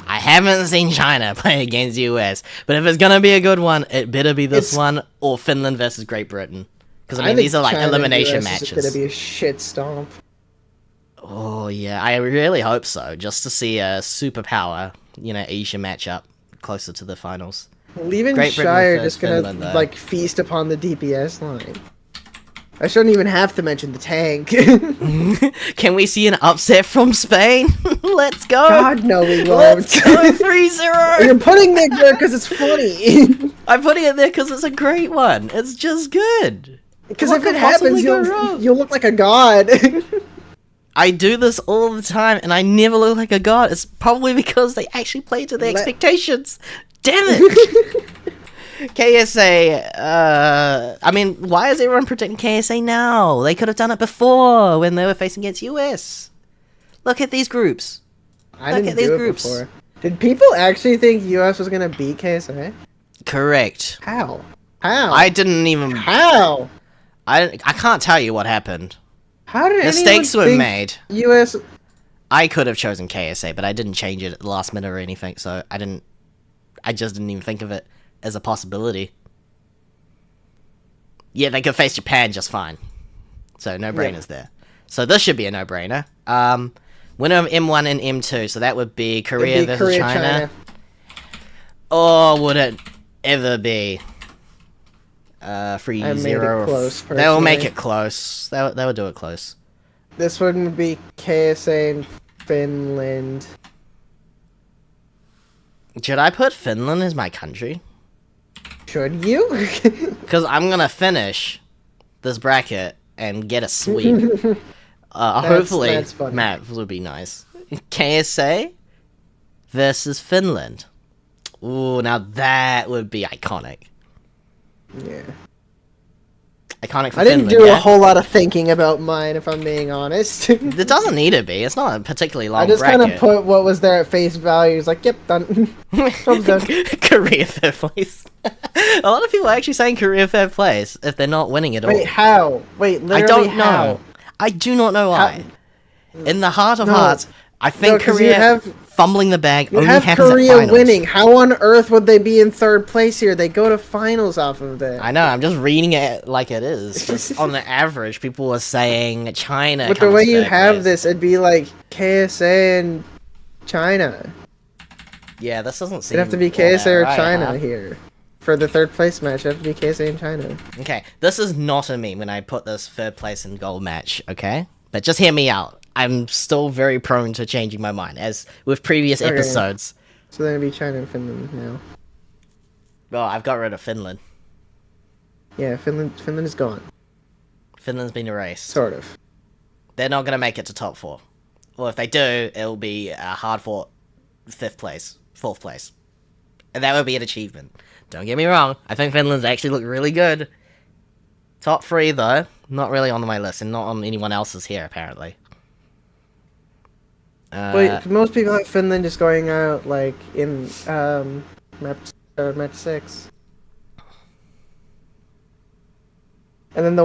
I haven't seen China play against US, but if it's gonna be a good one, it better be this It's- one or Finland versus Great Britain. Because I mean, these are like China elimination and US matches. Is gonna be a shit stomp. Oh yeah, I really hope so. Just to see a superpower, Asian matchup closer to the finals. Leaving Great Britain Shire versus just gonna Finland, though. like feast upon the DPS line. I shouldn't even have to mention the tank. Can we see an upset from Spain? Let's go! God no, we won't. Let's go 3-0! You're putting it there because it's funny. I'm putting it there because it's a great one. It's just good. Because What if it could possibly happens, go wrong? you'll look like a god. I do this all the time, and I never look like a god. It's probably because they actually play to their expectations. Damn it! KSA, I mean, why is everyone predicting KSA now? They could have done it before, when they were facing against US. Look at these groups. I didn't do it before. Did people actually think US was gonna beat KSA? Correct. How? How? I didn't even... How? I can't tell you what happened. How did Mistakes were anyone made. think US... I could have chosen KSA, but I didn't change it at the last minute or anything, so I just didn't even think of it as a possibility. Yeah, they could face Japan just fine. So no-brainers there. So this should be a no-brainer. Winner of M1 and M2, so that would be Korea versus China. Or would it ever be 3-0? They'll make it close. They will do it close. This one would be KSA and Finland. Should I put Finland as my country? Should you? Because I'm gonna finish this bracket and get a sweep. Hopefully, that's funny. maps would be nice. KSA versus Finland. Ooh, now that would be iconic. Yeah. Iconic for I didn't Finland, do a whole lot of thinking about mine, if I'm being honest. It doesn't need to be. It's not a particularly long I just bracket. kind of put what was there at face value. It's like, yep, done. Job's done. Korea third place. A lot of people are actually saying Korea third place if they're not winning at all. Wait, how? Wait, literally I don't know. how? I do not know why. In the heart of No. hearts, I think 'cause Korea fumbling the bag You only have happens Korea at finals. winning. How on earth would they be in third place here? They go to finals off of that. I know, I'm just reading it like it is. Just on the average, people are saying China. But the comes way you third have place. this, it'd be like KSA and China. Yeah, this doesn't seem. It'd have to be all that KSA or right, China huh? here. For the third place match, it'd have to be KSA and China. Okay, this is not a meme when I put this third place and gold match, okay? But just hear me out. I'm still very prone to changing my mind, as with previous Okay. episodes. So then it'd be China and Finland now. Well, I've got rid of Finland. Yeah, Finland is gone. Finland's been erased. Sort of. They're not going to make it to top 4. Well, if they do, it'll be a hard-fought 5th place, 4th place. And that would be an achievement. Don't get me wrong, I think Finland's actually looked really good. Top 3, though, not really on my list, and not on anyone else's here, apparently. Wait, most people have Finland just going out, like, in, match 6. And then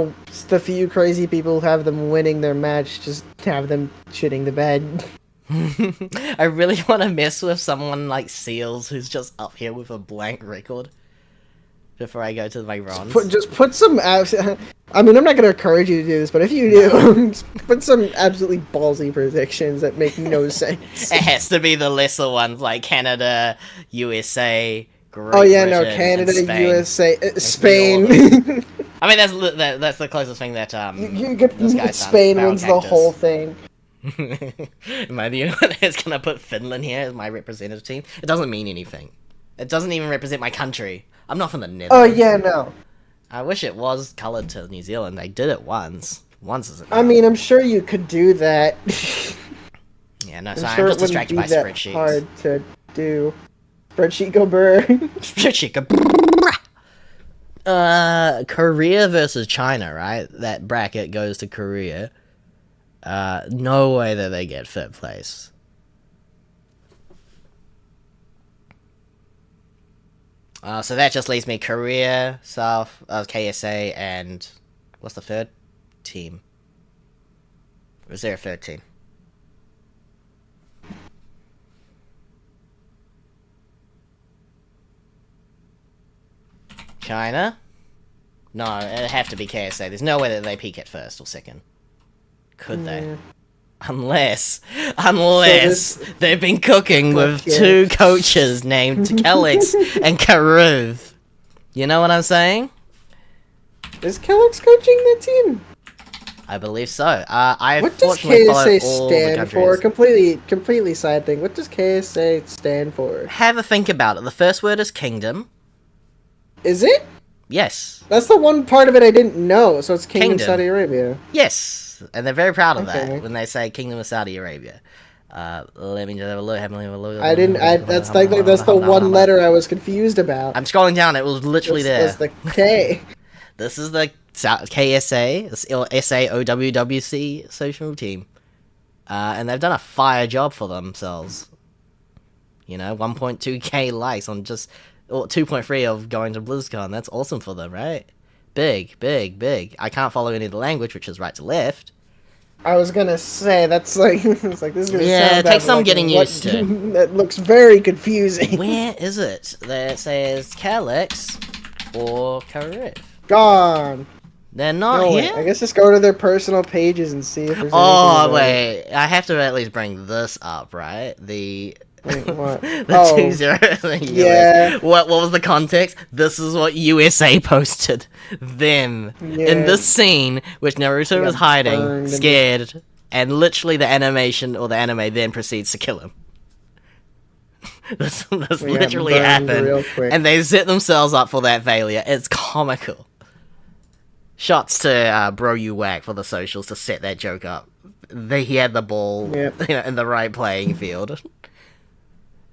the few crazy people who have them winning their match just have them shitting the bed. I really want to mess with someone like Seals, who's just up here with a blank record. Before I go to my runs. Just put some I mean, I'm not going to encourage you to do this, but if you do, just put some absolutely ballsy predictions that make no sense. It has to be the lesser ones, like Canada, USA, Great Oh yeah, Britain, no, Canada, and Spain. USA, And Spain. I mean, that's the closest thing that you get this guy's done. Spain Barrel wins the Cactus. whole thing. Am I the only one that's gonna put Finland here as my representative team? It doesn't mean anything. It doesn't even represent my country. I'm not from the Netherlands. Oh yeah, no. I wish it was coloured to New Zealand. They did it once. Once is enough. I mean, I'm sure you could do that. Yeah, no, I'm sorry, sure I'm it just wouldn't distracted be by that spreadsheets. hard to do. Spreadsheet go burr. Spreadsheet. Korea versus China, right? That bracket goes to Korea. No way that they get third place. So that just leaves me Korea, South, KSA, and what's the third team? Or is there a third team? China, No, it'd have to be KSA. There's no way that they peak at first or second. Could they? Unless they've been cooking with two coaches named Kelix and Karuv. You know what I'm saying? Is Kelix coaching the team? I believe so. I what does KSA stand for? Completely side thing. What does KSA stand for? Have a think about it. The first word is kingdom. Is it? Yes. That's the one part of it I didn't know. So it's Kingdom Saudi Arabia. Yes, and they're very proud of that when they say Kingdom of Saudi Arabia. Let me just have a look. I didn't. That's the one letter I was confused about. I'm scrolling down. It was literally there. That's the K. This is the KSA or SAOWWC social team, and they've done a fire job for themselves. You know, 1.2k likes on just. Or 2.3 of going to BlizzCon. That's awesome for them, right? Big. I can't follow any of the language, which is right to left. I was gonna say that's like it's like this is gonna yeah, sound it takes bad, some like, getting used to. That looks very confusing. Where is it? There it says Calix or Karif. Gone. They're not here. Wait, I guess just go to their personal pages and see if there's. Oh wait, I have to at least bring this up, right? The. Wait, what? The 2-0. Yeah. What was the context? This is what USA posted. Them in this scene, which Naruto was hiding, scared, and literally the animation or the anime then proceeds to kill him. this literally happened, and they set themselves up for that failure. It's comical. Shots to Bro You Whack for the socials to set that joke up. He had the ball, in the right playing field.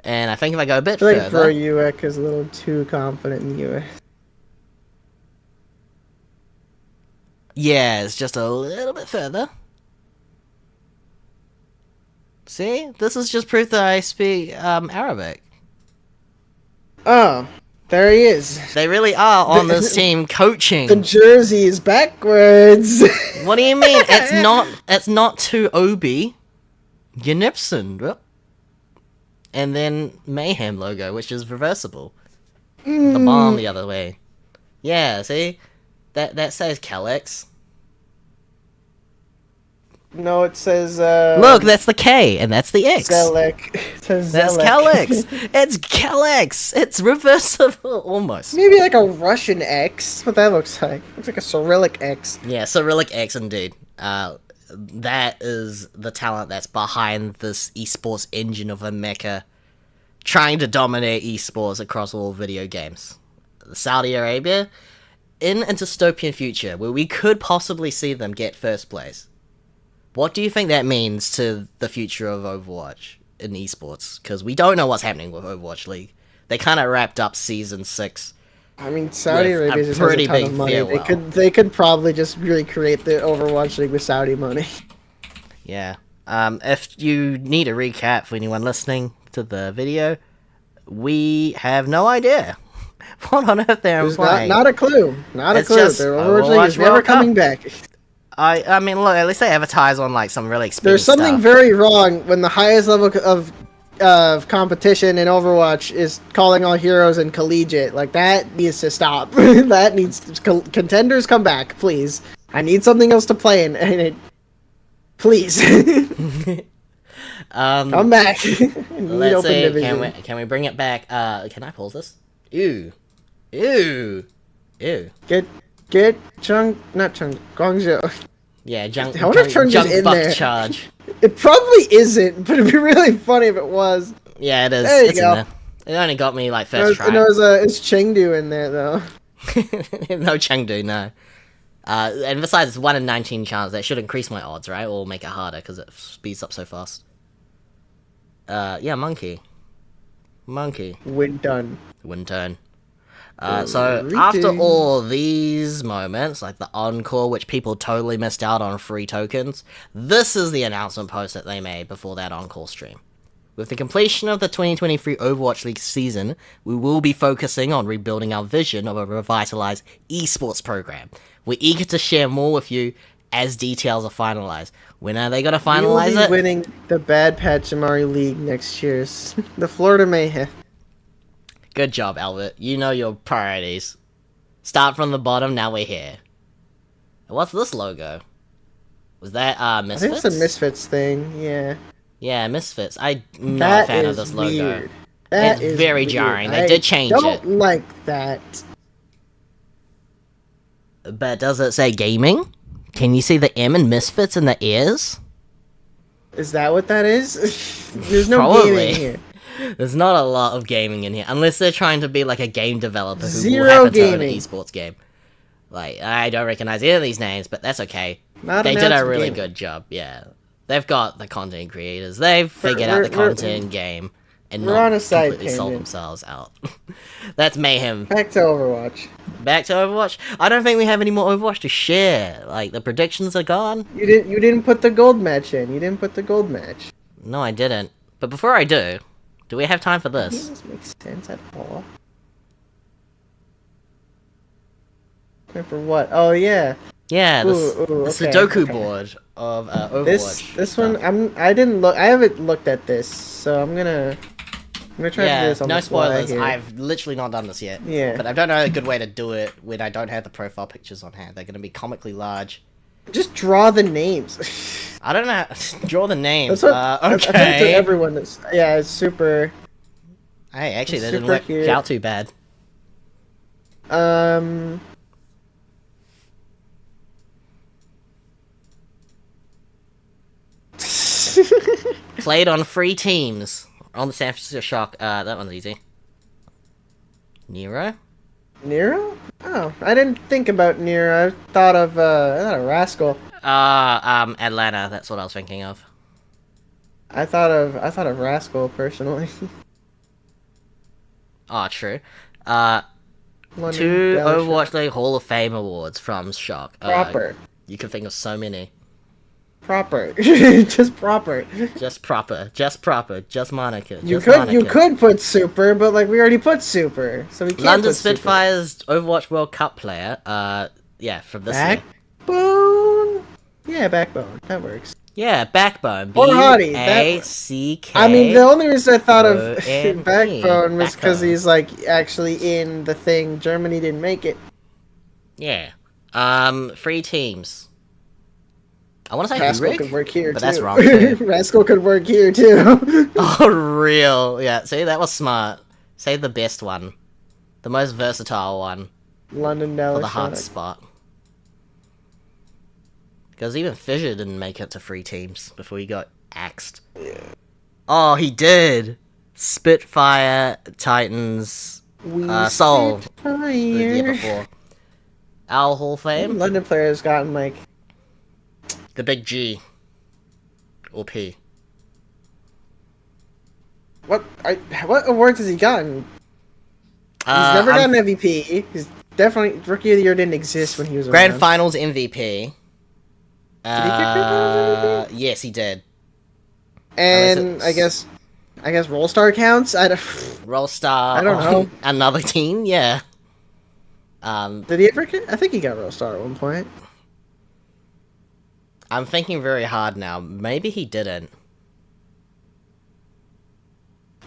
And I think if I go a bit further... I feel like UX is a little too confident in UX. Yeah, it's just a little bit further. See? This is just proof that I speak Arabic. Oh, there he is. They really are on this team coaching. The jersey is backwards. What do you mean? It's not to Obi. Ynipson. And then Mayhem logo, which is reversible. The bomb the other way. Yeah, see? That says Calix. No, it says, Look, that's the K, and that's the X. Zelek. It says That's Zelek. Calix. It's Calix. It's reversible, almost. Maybe like a Russian X. What that looks like. Looks like a Cyrillic X. Yeah, Cyrillic X, indeed. That is the talent that's behind this esports engine of a mecha, trying to dominate esports across all video games. Saudi Arabia, in a dystopian future where we could possibly see them get first place. What do you think that means to the future of Overwatch in esports? Because we don't know what's happening with Overwatch League. They kind of wrapped up Season 6. I mean, Saudi Arabia just has a ton of money. They could probably just recreate the Overwatch League with Saudi money. Yeah. If you need a recap for anyone listening to the video, we have no idea what on earth they're playing. Not a clue. Not a clue. Their Overwatch League is never coming back. I mean, look, at least they advertise on like some really expensive There's something very wrong when the highest level of competition in Overwatch is calling all heroes and collegiate. Like, that needs to stop. That needs to... Contenders, come back, please. I need something else to play in, and it... Please. Come back. Let's see, can we bring it back? Can I pause this? Ew. Get Chung... Not Chung... Guangzhou. Yeah, Junk I wonder if Chung is in there. Charge. It probably isn't, but it'd be really funny if it was. Yeah, it is. There it's in there. It only got me like first try. It's Chengdu in there though. No Chengdu, no. And besides, it's 1 in 19 chance. That should increase my odds, right? Or make it harder because it speeds up so fast. Yeah, monkey. Win done. So after all these moments, like the encore, which people totally missed out on free tokens, this is the announcement post that they made before that encore stream. With the completion of the 2023 Overwatch League season, we will be focusing on rebuilding our vision of a revitalized esports program. We're eager to share more with you as details are finalized. When are they going to finalize it? We'll be winning the Bad Pachimari League next year. The Florida Mayhem. Good job, Albert. You know your priorities. Start from the bottom, now we're here. What's this logo? Was that I Misfits? think it's a Misfits thing, yeah. Yeah, Misfits. I'm not a fan of this logo. Weird. That It's is very weird. jarring. They did change it. I don't like that. But does it say gaming? Can you see the M in Misfits in the ears? Is that what that is? There's no Probably. gaming here. There's not a lot of gaming in here, unless they're trying to be like a game developer who Zero will have a turn gaming. esports game. Like, I don't recognize any of these names, but that's okay. Not They an did ounce a of really gaming. good job, yeah. They've got the content creators. They've figured out the content game and we're not on a side completely sold tangent. themselves out. That's mayhem. Back to Overwatch. Back to Overwatch. I don't think we have any more Overwatch to share. Like, the predictions are gone. You didn't put the gold match in. You didn't put the gold match. No, I didn't. But before I do we have time for this? Does this make sense at all? Time for what? Oh yeah. Yeah, Ooh, the okay, Sudoku okay. board of Overwatch. This stuff. one I haven't looked at this, so I'm gonna try to do Yeah, this on no the fly spoilers. here. I've literally not done this yet. Yeah. But I don't know a good way to do it when I don't have the profile pictures on hand. They're going to be comically large. Just draw the names. I don't know. Draw the names. That's what I okay. think to everyone is. Yeah, it's super. Hey, actually, that didn't super work cute. out too bad. Played on 3 teams. On the San Francisco Shock. That one's easy. Nero? Nero? Oh, I didn't think about Nero. I thought of Rascal. Atlanta. That's what I was thinking of. I thought of Rascal personally. Oh, true. London 2 Valley Overwatch Shock. League Hall of Fame awards from Shock. Proper. You can think of so many. Proper. Just proper. Just proper. Just Monica. You Just could Monica. put super, but like we already put super, so we can't London put super. Spitfires Overwatch World Cup player. Yeah, from this year. Backbone. Yeah, backbone. That works. Yeah, Backbone. Or Hottie, B-A-C-K. I mean, the only reason I thought of O-N-E. backbone was because Backbone. he's like actually in the thing. Germany didn't make it. Yeah. 3 teams. I want to say Rascal Hurik, could work here but too. that's wrong too. Rascal could work here too. Oh, real. Yeah, see, that was smart. Say the best one. The most versatile one. London For Dallas. the hard spot. Because even Fissure didn't make it to 3 teams before he got axed. Yeah. Oh, he did! Spitfire, Titans, Soul. The year before. Our Hall of Fame? London players gotten like The big G. Or P. what awards has he gotten? He's never gotten MVP. He's definitely Rookie of the Year didn't exist when he was Grand around. Finals MVP. Did he get Grand Finals MVP? Yes, he did. And I guess Roll Star counts. Roll Star. I don't know. Another team, yeah. Did he ever get? I think he got Roll Star at one point. I'm thinking very hard now. Maybe he didn't.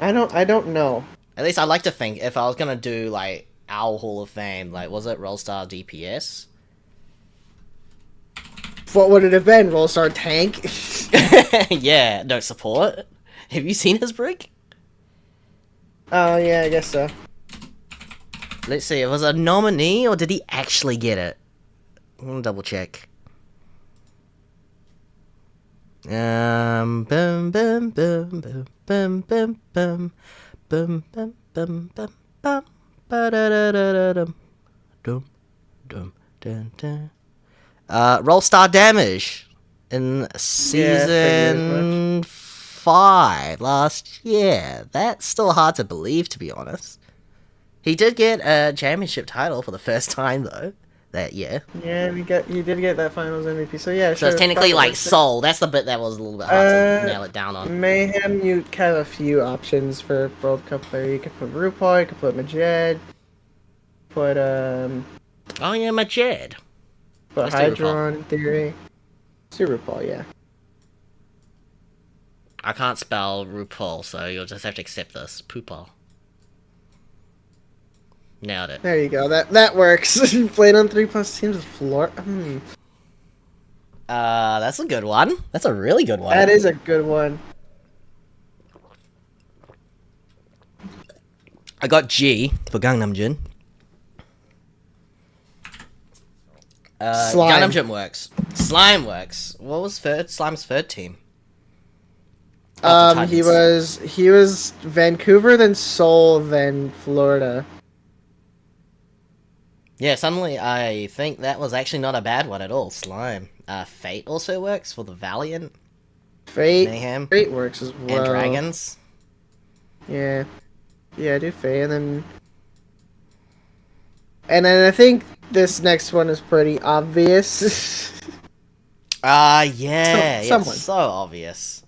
I don't know. At least I like to think if I was gonna do like our Hall of Fame, like was it Roll Star DPS? What would it have been? Roll Star Tank? Yeah, no support. Have you seen his brick? Oh yeah, I guess so. Let's see, it was a nominee or did he actually get it? I'm gonna double check. Boom, boom, boom, boom, boom, boom, boom, boom, boom, boom, boom, boom, ba-da-da-da-da-dum, dum, dum, dun, dun. Roll Star Damage in season 5 last year. That's still hard to believe, to be honest. He did get a championship title for the first time, though, that year. Yeah, he did get that Finals MVP. So yeah, So it's technically like Soul. That's the bit that was a little bit hard to nail it down on. Mayhem, you have a few options for World Cup player. You could put RuPaul, you could put Majed, put Oh yeah, Majed. But Let's do Hydron in theory. Super RuPaul, yeah. I can't spell RuPaul, so you'll just have to accept this. Poopal. Nailed it. There you go. That works. Played on 3+ teams with Florida. That's a good one. That's a really good one. That is a good one. I got G for Gangnam Jin. Slime. Gangnam Jin works. Slime works. What was Slime's third team? After He Titans. was Vancouver, then Seoul, then Florida. Yeah, suddenly I think that was actually not a bad one at all. Slime. Fate also works for the Valiant. Fate. Mayhem. Fate works as well. And Dragons. Yeah. Yeah, I do Fate, and then I think this next one is pretty obvious. Yeah. Someone. It's so obvious.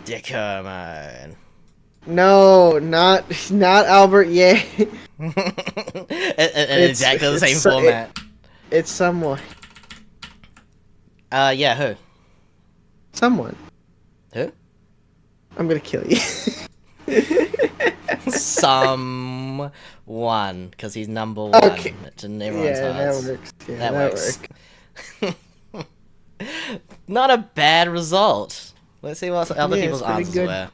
Ecopoint. No, not Albert Ye. Exactly the same format. It's someone. Yeah, who? Someone. Who? I'm gonna kill you. Someone, because he's number one. Okay. It's in everyone's Yeah, hearts. that works. Yeah, That works. Not a bad result. Let's see what other Yeah, people's it's pretty answers good. were.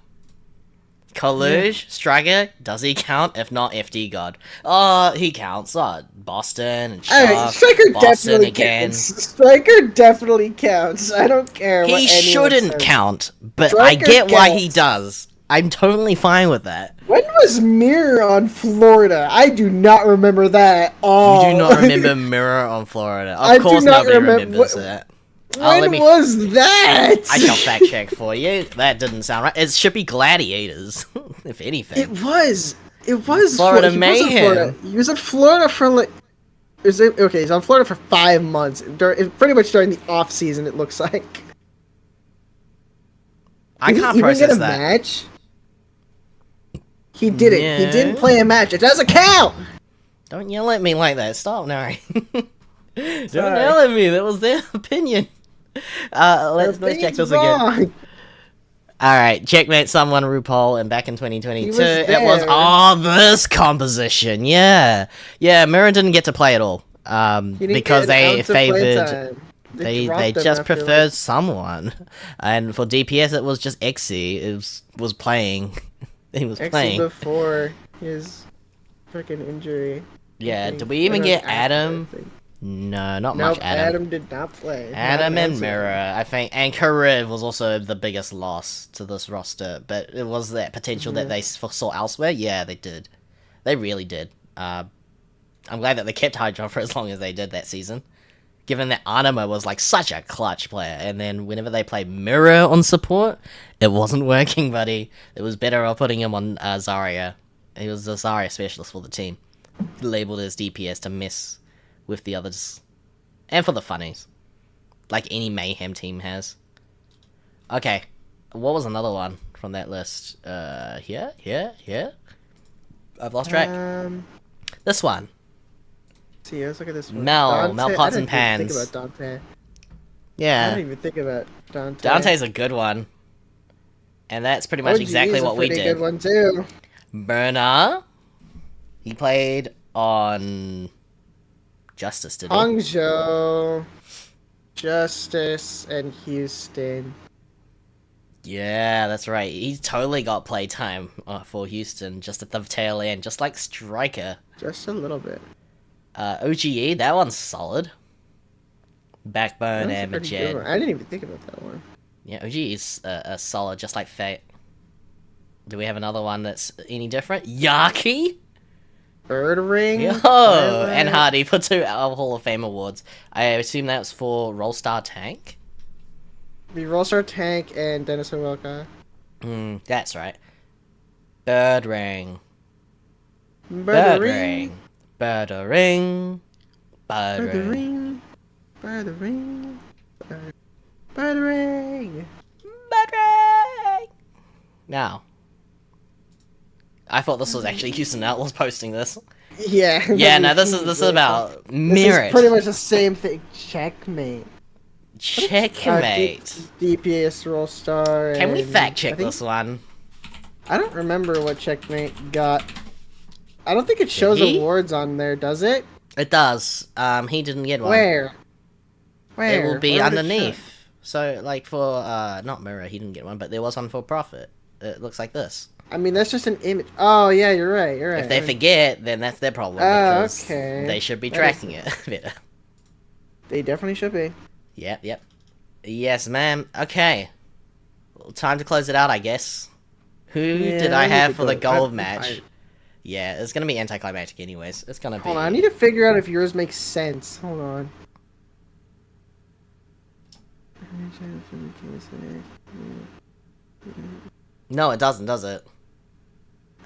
Kaluge, Striker, does he count? If not, FD God. Oh, he counts. Boston and Shark. Striker Boston definitely again. counts. Striker definitely counts. I don't care what He anyone shouldn't says. count, but Striker I get why he counts. does. I'm totally fine with that. When was Mirror on Florida? I do not remember that at all. You do not remember Mirror on Florida. Of I do course not nobody remember- remembers that. Oh, When was that? I shall fact check for you. That didn't sound right. It should be Gladiators, if anything. It was. It was Florida he was in Mayhem. Florida. He was in Florida for like. Okay, he's on Florida for 5 months. Pretty much during the off season, it looks like. I Did can't he even process get a that. match? He didn't. Yeah. He didn't play a match. It doesn't count. Don't yell at me like that. Stop, Nari. Don't Sorry. yell at me. That was their opinion. Let's check this again. Wrong. Alright, checkmate someone RuPaul, and back in 2022, He was it was there. this composition. Yeah. Yeah, Mirror didn't get to play at all. He didn't Because get an they ounce of play favored. time. They dropped him just after, preferred someone. And for DPS, it was just Exy. It was playing. He was Like, playing. before his freaking injury. Yeah, I did think. we even Or get after, Adam? I think. No, not Nope, much Adam. Adam did not play. Adam Not and Nancy. Mirror, I think, and Karev was also the biggest loss to this roster, but it was that potential that they foresaw elsewhere. Yeah, they did. They really did. I'm glad that they kept Hydra for as long as they did that season, given that Anima was like such a clutch player, and then whenever they played Mirror on support, it wasn't working, buddy. It was better off putting him on Zarya. He was the Zarya specialist for the team, labeled as DPS to mess with the others. And for the funnies. Like any Mayhem team has. Okay. What was another one from that list? Here? I've lost track. This one. See, let's look at this one. Mel Dante- Pots I and didn't even Pans. think about Dante. I Yeah. didn't even think about Dante. Dante's a good one. And that's pretty much OG exactly is a what we pretty did. good one too. Burner. He played on Justice, did he? Hangzhou, Justice, and Houston. Yeah, that's right. He totally got playtime for Houston just at the tail end, just like Striker. Just a little bit. OGE, that one's solid. Backbone That was a and pretty good one. Majed. I didn't even think about that one. Yeah, OGE is a solid, just like Fate. Do we have another one that's any different? Yaki? Bird Ring. Yo! Twilight. And Hardy for 2 Hall of Fame awards. I assume that was for Rollstar Tank? The Rollstar Tank and Dennis Wilka. That's right. Bird Ring. Bird Ring. Bird Ring. Bird Bird Ring. Ring. Bird Ring. Bird Ring. Bird Ring. Now. I thought this was actually Houston Outlaws posting this. Yeah. Yeah, no, this is about This Merit. is pretty much the same thing. Checkmate. Checkmate. DPS Rollstar. Can we and fact check I think- this one? I don't remember what Checkmate got I don't think it shows he? awards on there, does it? It does. He didn't get one. Where? It will be Where would it underneath. So, like, for, not Mirror, he didn't get one, but there was one for Profit. It looks like this. I mean, that's just an image. Oh, yeah, you're right, you're right. If they forget, then that's their problem, Oh, because okay. they should be That tracking it better. They definitely should be. Yep. Yes, ma'am. Okay. Well, time to close it out, I guess. Who did I have for the gold match? Yeah, it's gonna be anticlimactic anyways. It's gonna be... Hold on, I need to figure out if yours makes sense. Hold on. No, it doesn't, does it?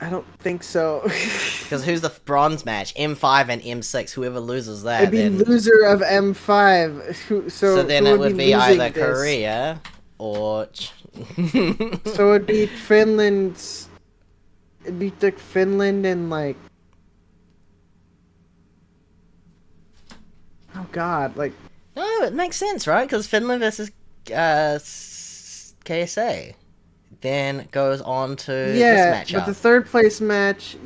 I don't think so. Because who's the bronze match? M5 and M6. Whoever loses that, It'd be then... loser of M5. So then it would be either this? Korea or... So it'd be Finland's... It'd be like Finland and like... Oh god, like... No, it makes sense, right? Because Finland versus KSA then goes on to this matchup. But the third place match,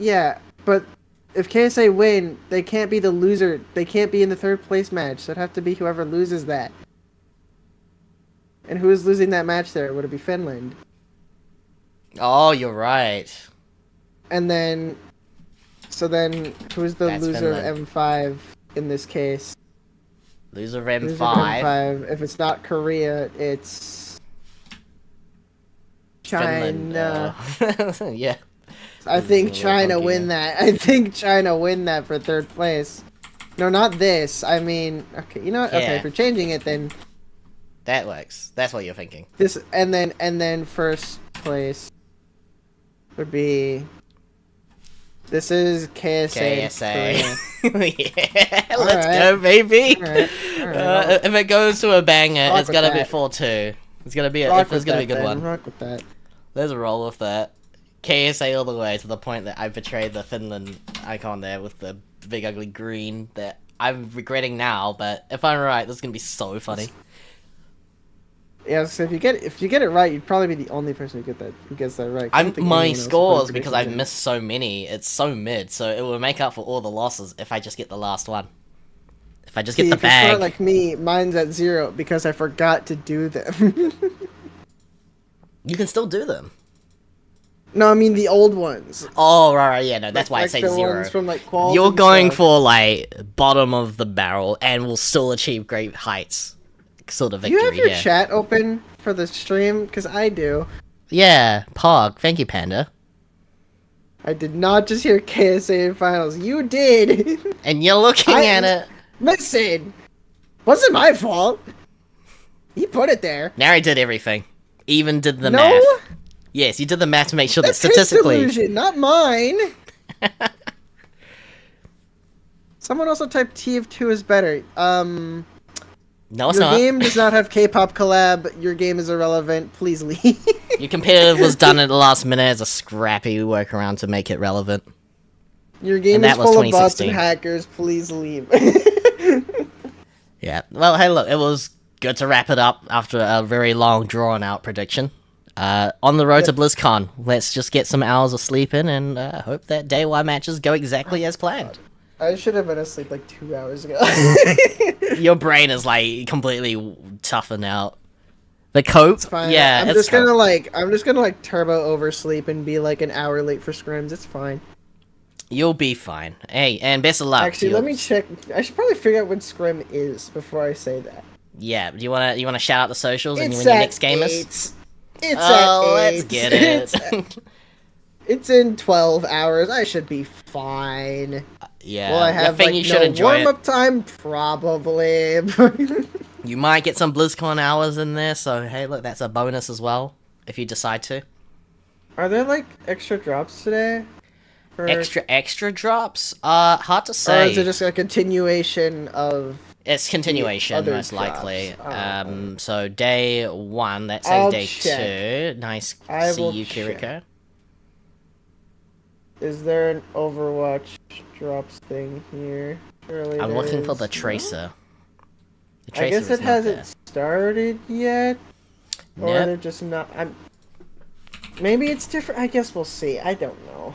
but if KSA win, they can't be the loser. They can't be in the third place match. So it'd have to be whoever loses that. And who is losing that match there? Would it be Finland? Oh, you're right. And then... So then, who's the That's loser Finland. of M5 in this case? Loser of M5. Loser of M5. If it's not Korea, it's... Finland, China. yeah. I think China win that. I think China win that for third place. No, not this. I mean, okay, you know what? Okay, Yeah. if you're changing it, then That works. That's what you're thinking. this, and then first place would be. This is KSA. Yeah, let's Alright. go, baby. Alright. If it goes to a banger, Rock it's with gonna be that. 4-2. It's gonna be Rock it's with gonna be a that, good then. one. Rock with that. There's a roll with that. KSA all the way to the point that I betrayed the Finland icon there with the big ugly green that I'm regretting now, but if I'm right, this is gonna be so funny. Yeah, so if you get it right, you'd probably be the only person who gets that right. I don't think My anyone else would scores, put because I've predictions in. missed so many, it's so mid, so it will make up for all the losses if I just get the last one. If I just See, get the if you start bag. like me, mine's at 0 because I forgot to do them. You can still do them. No, I mean the old ones. Oh, right, yeah, no, that's why I Like say the 0. ones from, like, Quals You're and going stuff. for, like, bottom of the barrel and will still achieve great heights. Sort of Do victory, you have your yeah. chat open for the stream? Because I do. Yeah, Pog, thank you, Panda. I did not just hear KSA in finals. You did. And you're looking at it. Listen, wasn't my fault. He put it there. Nari did everything. Even did the No? math. Yes, you did the math to make sure That's that statistically... his delusion, not mine. Someone also typed T of 2 is better. No, it's Your not. game does not have K-pop collab. Your game is irrelevant. Please leave. Your competitive was done at the last minute as a scrappy workaround to make it relevant. Your game And is that was full of bots 2016. and hackers. Please leave. Yeah. Well, hey, look, it was good to wrap it up after a very long, drawn-out prediction. On the road to BlizzCon, let's just get some hours of sleep in and hope that day one matches go exactly as planned. I should have been asleep like 2 hours ago. Your brain is like completely toughened out. The cope, Fine. yeah, I'm it's just gonna cope. like turbo oversleep and be like an hour late for scrims. It's fine. You'll be fine. Hey, and best of luck. Actually, let me check. I should probably figure out when scrim is before I say that. Yeah, do you wanna shout out the socials and It's when your at next game is? 8. It's Oh, at 8. let's get it. It's in 12 hours. I should be fine. Yeah, Will I have I think like you should no enjoy it. warm-up time? Probably. You might get some BlizzCon hours in there, so hey, look, that's a bonus as well, if you decide to. Are there like extra drops today? For... Extra drops? Hard to Or say. is it just a continuation of... It's continuation, other most likely. drops? So day 1, that says I'll day check. 2. Nice I see will you, check. Kiriko. Is there an Overwatch drops thing here? Surely I'm there looking for is. the Tracer. The I Tracer guess is it not hasn't there. started yet. Or Nope. they're just not... Maybe it's different. I guess we'll see. I don't know.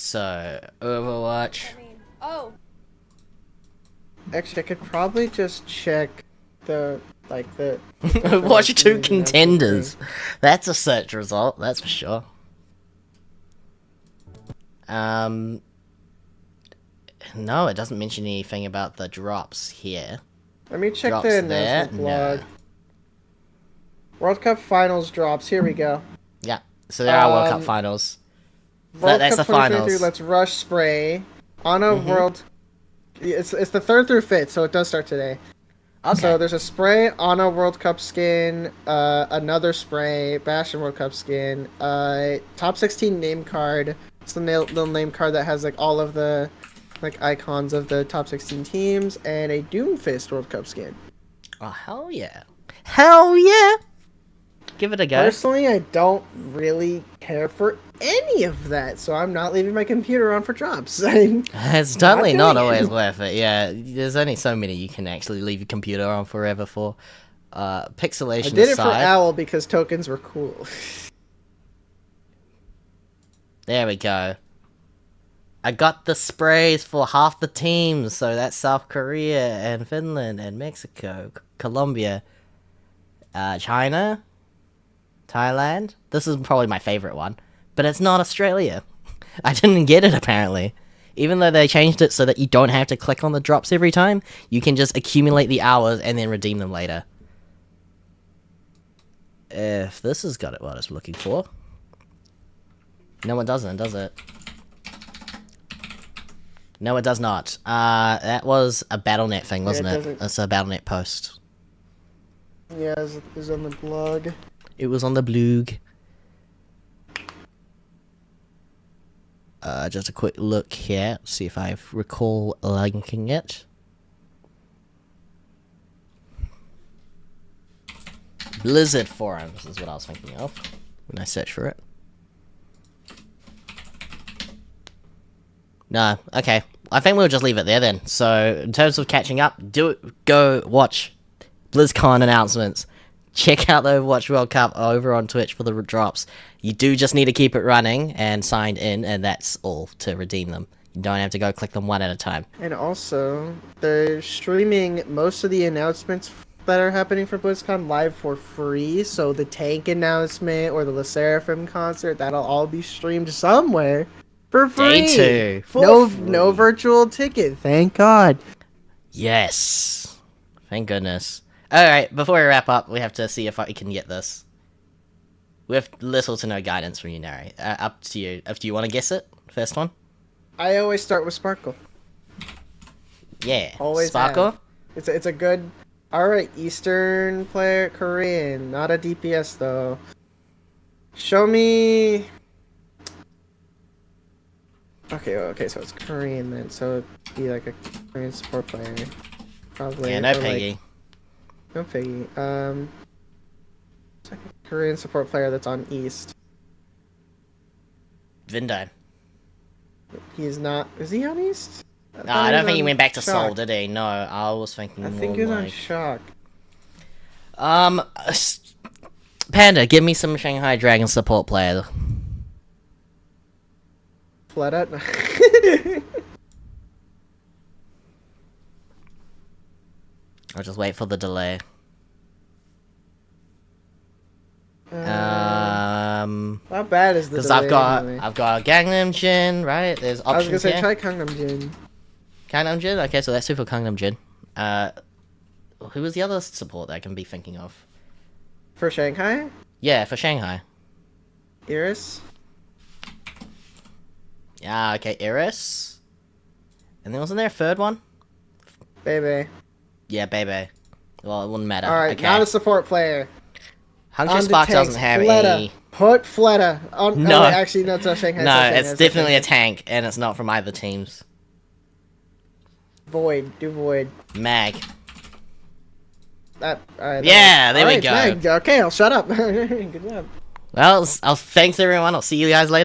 so Overwatch. Oh. Actually, I could probably just check the Watch 2 contenders. That's a search result, that's for sure. No, it doesn't mention anything about the drops here. Let me check Drops the there? announcement blog. No. World Cup Finals drops. Here we go. Yeah, so there are World Cup finals. World That's Cup the 2023, finals. Let's Rush Spray. On a World... It's the 3rd through 5th, so it does start today. Okay. So there's a spray, on a World Cup skin, another spray, Bastion World Cup skin, top 16 name card. It's the little name card that has like all of the like icons of the top 16 teams, and a Doomfist World Cup skin. Oh, hell yeah. Hell yeah! Give it a go. Personally, I don't really care for any of that, so I'm not leaving my computer on for drops. It's totally not doing it. always worth it, yeah. There's only so many you can actually leave your computer on forever for. Pixelation I did it aside, for Owl because tokens were cool. there we go. I got the sprays for half the teams, so that's South Korea and Finland and Mexico, Colombia, China, Thailand. This is probably my favorite one, but it's not Australia. I didn't get it apparently. Even though they changed it so that you don't have to click on the drops every time, you can just accumulate the hours and then redeem them later. If this has got it what it's looking for. No, it doesn't, does it? No, it does not. That was a BattleNet thing, wasn't it? That's a BattleNet post. Yeah, it was on the blog. It was on the blog. Just a quick look here, see if I recall linking it. Blizzard forums is what I was thinking of when I searched for it. No, okay. I think we'll just leave it there then. So, in terms of catching up, go watch BlizzCon announcements. Check out the Overwatch World Cup over on Twitch for the drops. You do just need to keep it running and signed in, and that's all to redeem them. You don't have to go click them one at a time. And also, they're streaming most of the announcements that are happening for BlizzCon live for free. So the Tank announcement or the Le Seraphim concert, that'll all be streamed somewhere for free. Day 2. No virtual ticket. Thank God. Yes. Thank goodness. Alright, before we wrap up, we have to see if I can get this. We have little to no guidance from you, Nari. Up to you. Do you want to guess it? First one? I always start with Sparkle. Yeah. Always Sparkle? have. It's a good... Alright, Eastern player, Korean. Not a DPS, though. Show me... Okay, so it's Korean then. So it'd be like a Korean support player. Probably. Yeah, no or Peggy. Like, no Piggy. It's like a Korean support player that's on East. Vindo. He's not. Is he on East? No, I don't think he went back to Seoul, Shock. did he? No, I was thinking I more think he was on like... Shock. Panda, give me some Shanghai Dragon support player. Fleta? I'll just wait for the delay. How bad is the Because delay I've anyway? got Gangnam Jin, right? There's I was options gonna say, here. try Gangnam Jin. Gangnam Jin? Okay, so that's two for Gangnam Jin. Who was the other support that I can be thinking of? For Shanghai? Yeah, for Shanghai. Iris? Yeah, okay, Iris. And then wasn't there a third one? Bebe. Yeah, Bebe. Well, it wouldn't matter. Alright, okay. not a support player. Hungry On the Spark tanks, doesn't have Fleta. any... Put Fleta. On, No. Oh, wait, actually, no, it's not Shanghai. No, not Shanghai, it's not definitely a Shanghai. tank, and it's not from either teams. Void. Do Void. Mag. Alright, Yeah, there we alright, go. Meg. Okay, I'll shut up. Good job. Well, thanks everyone. I'll see you guys later.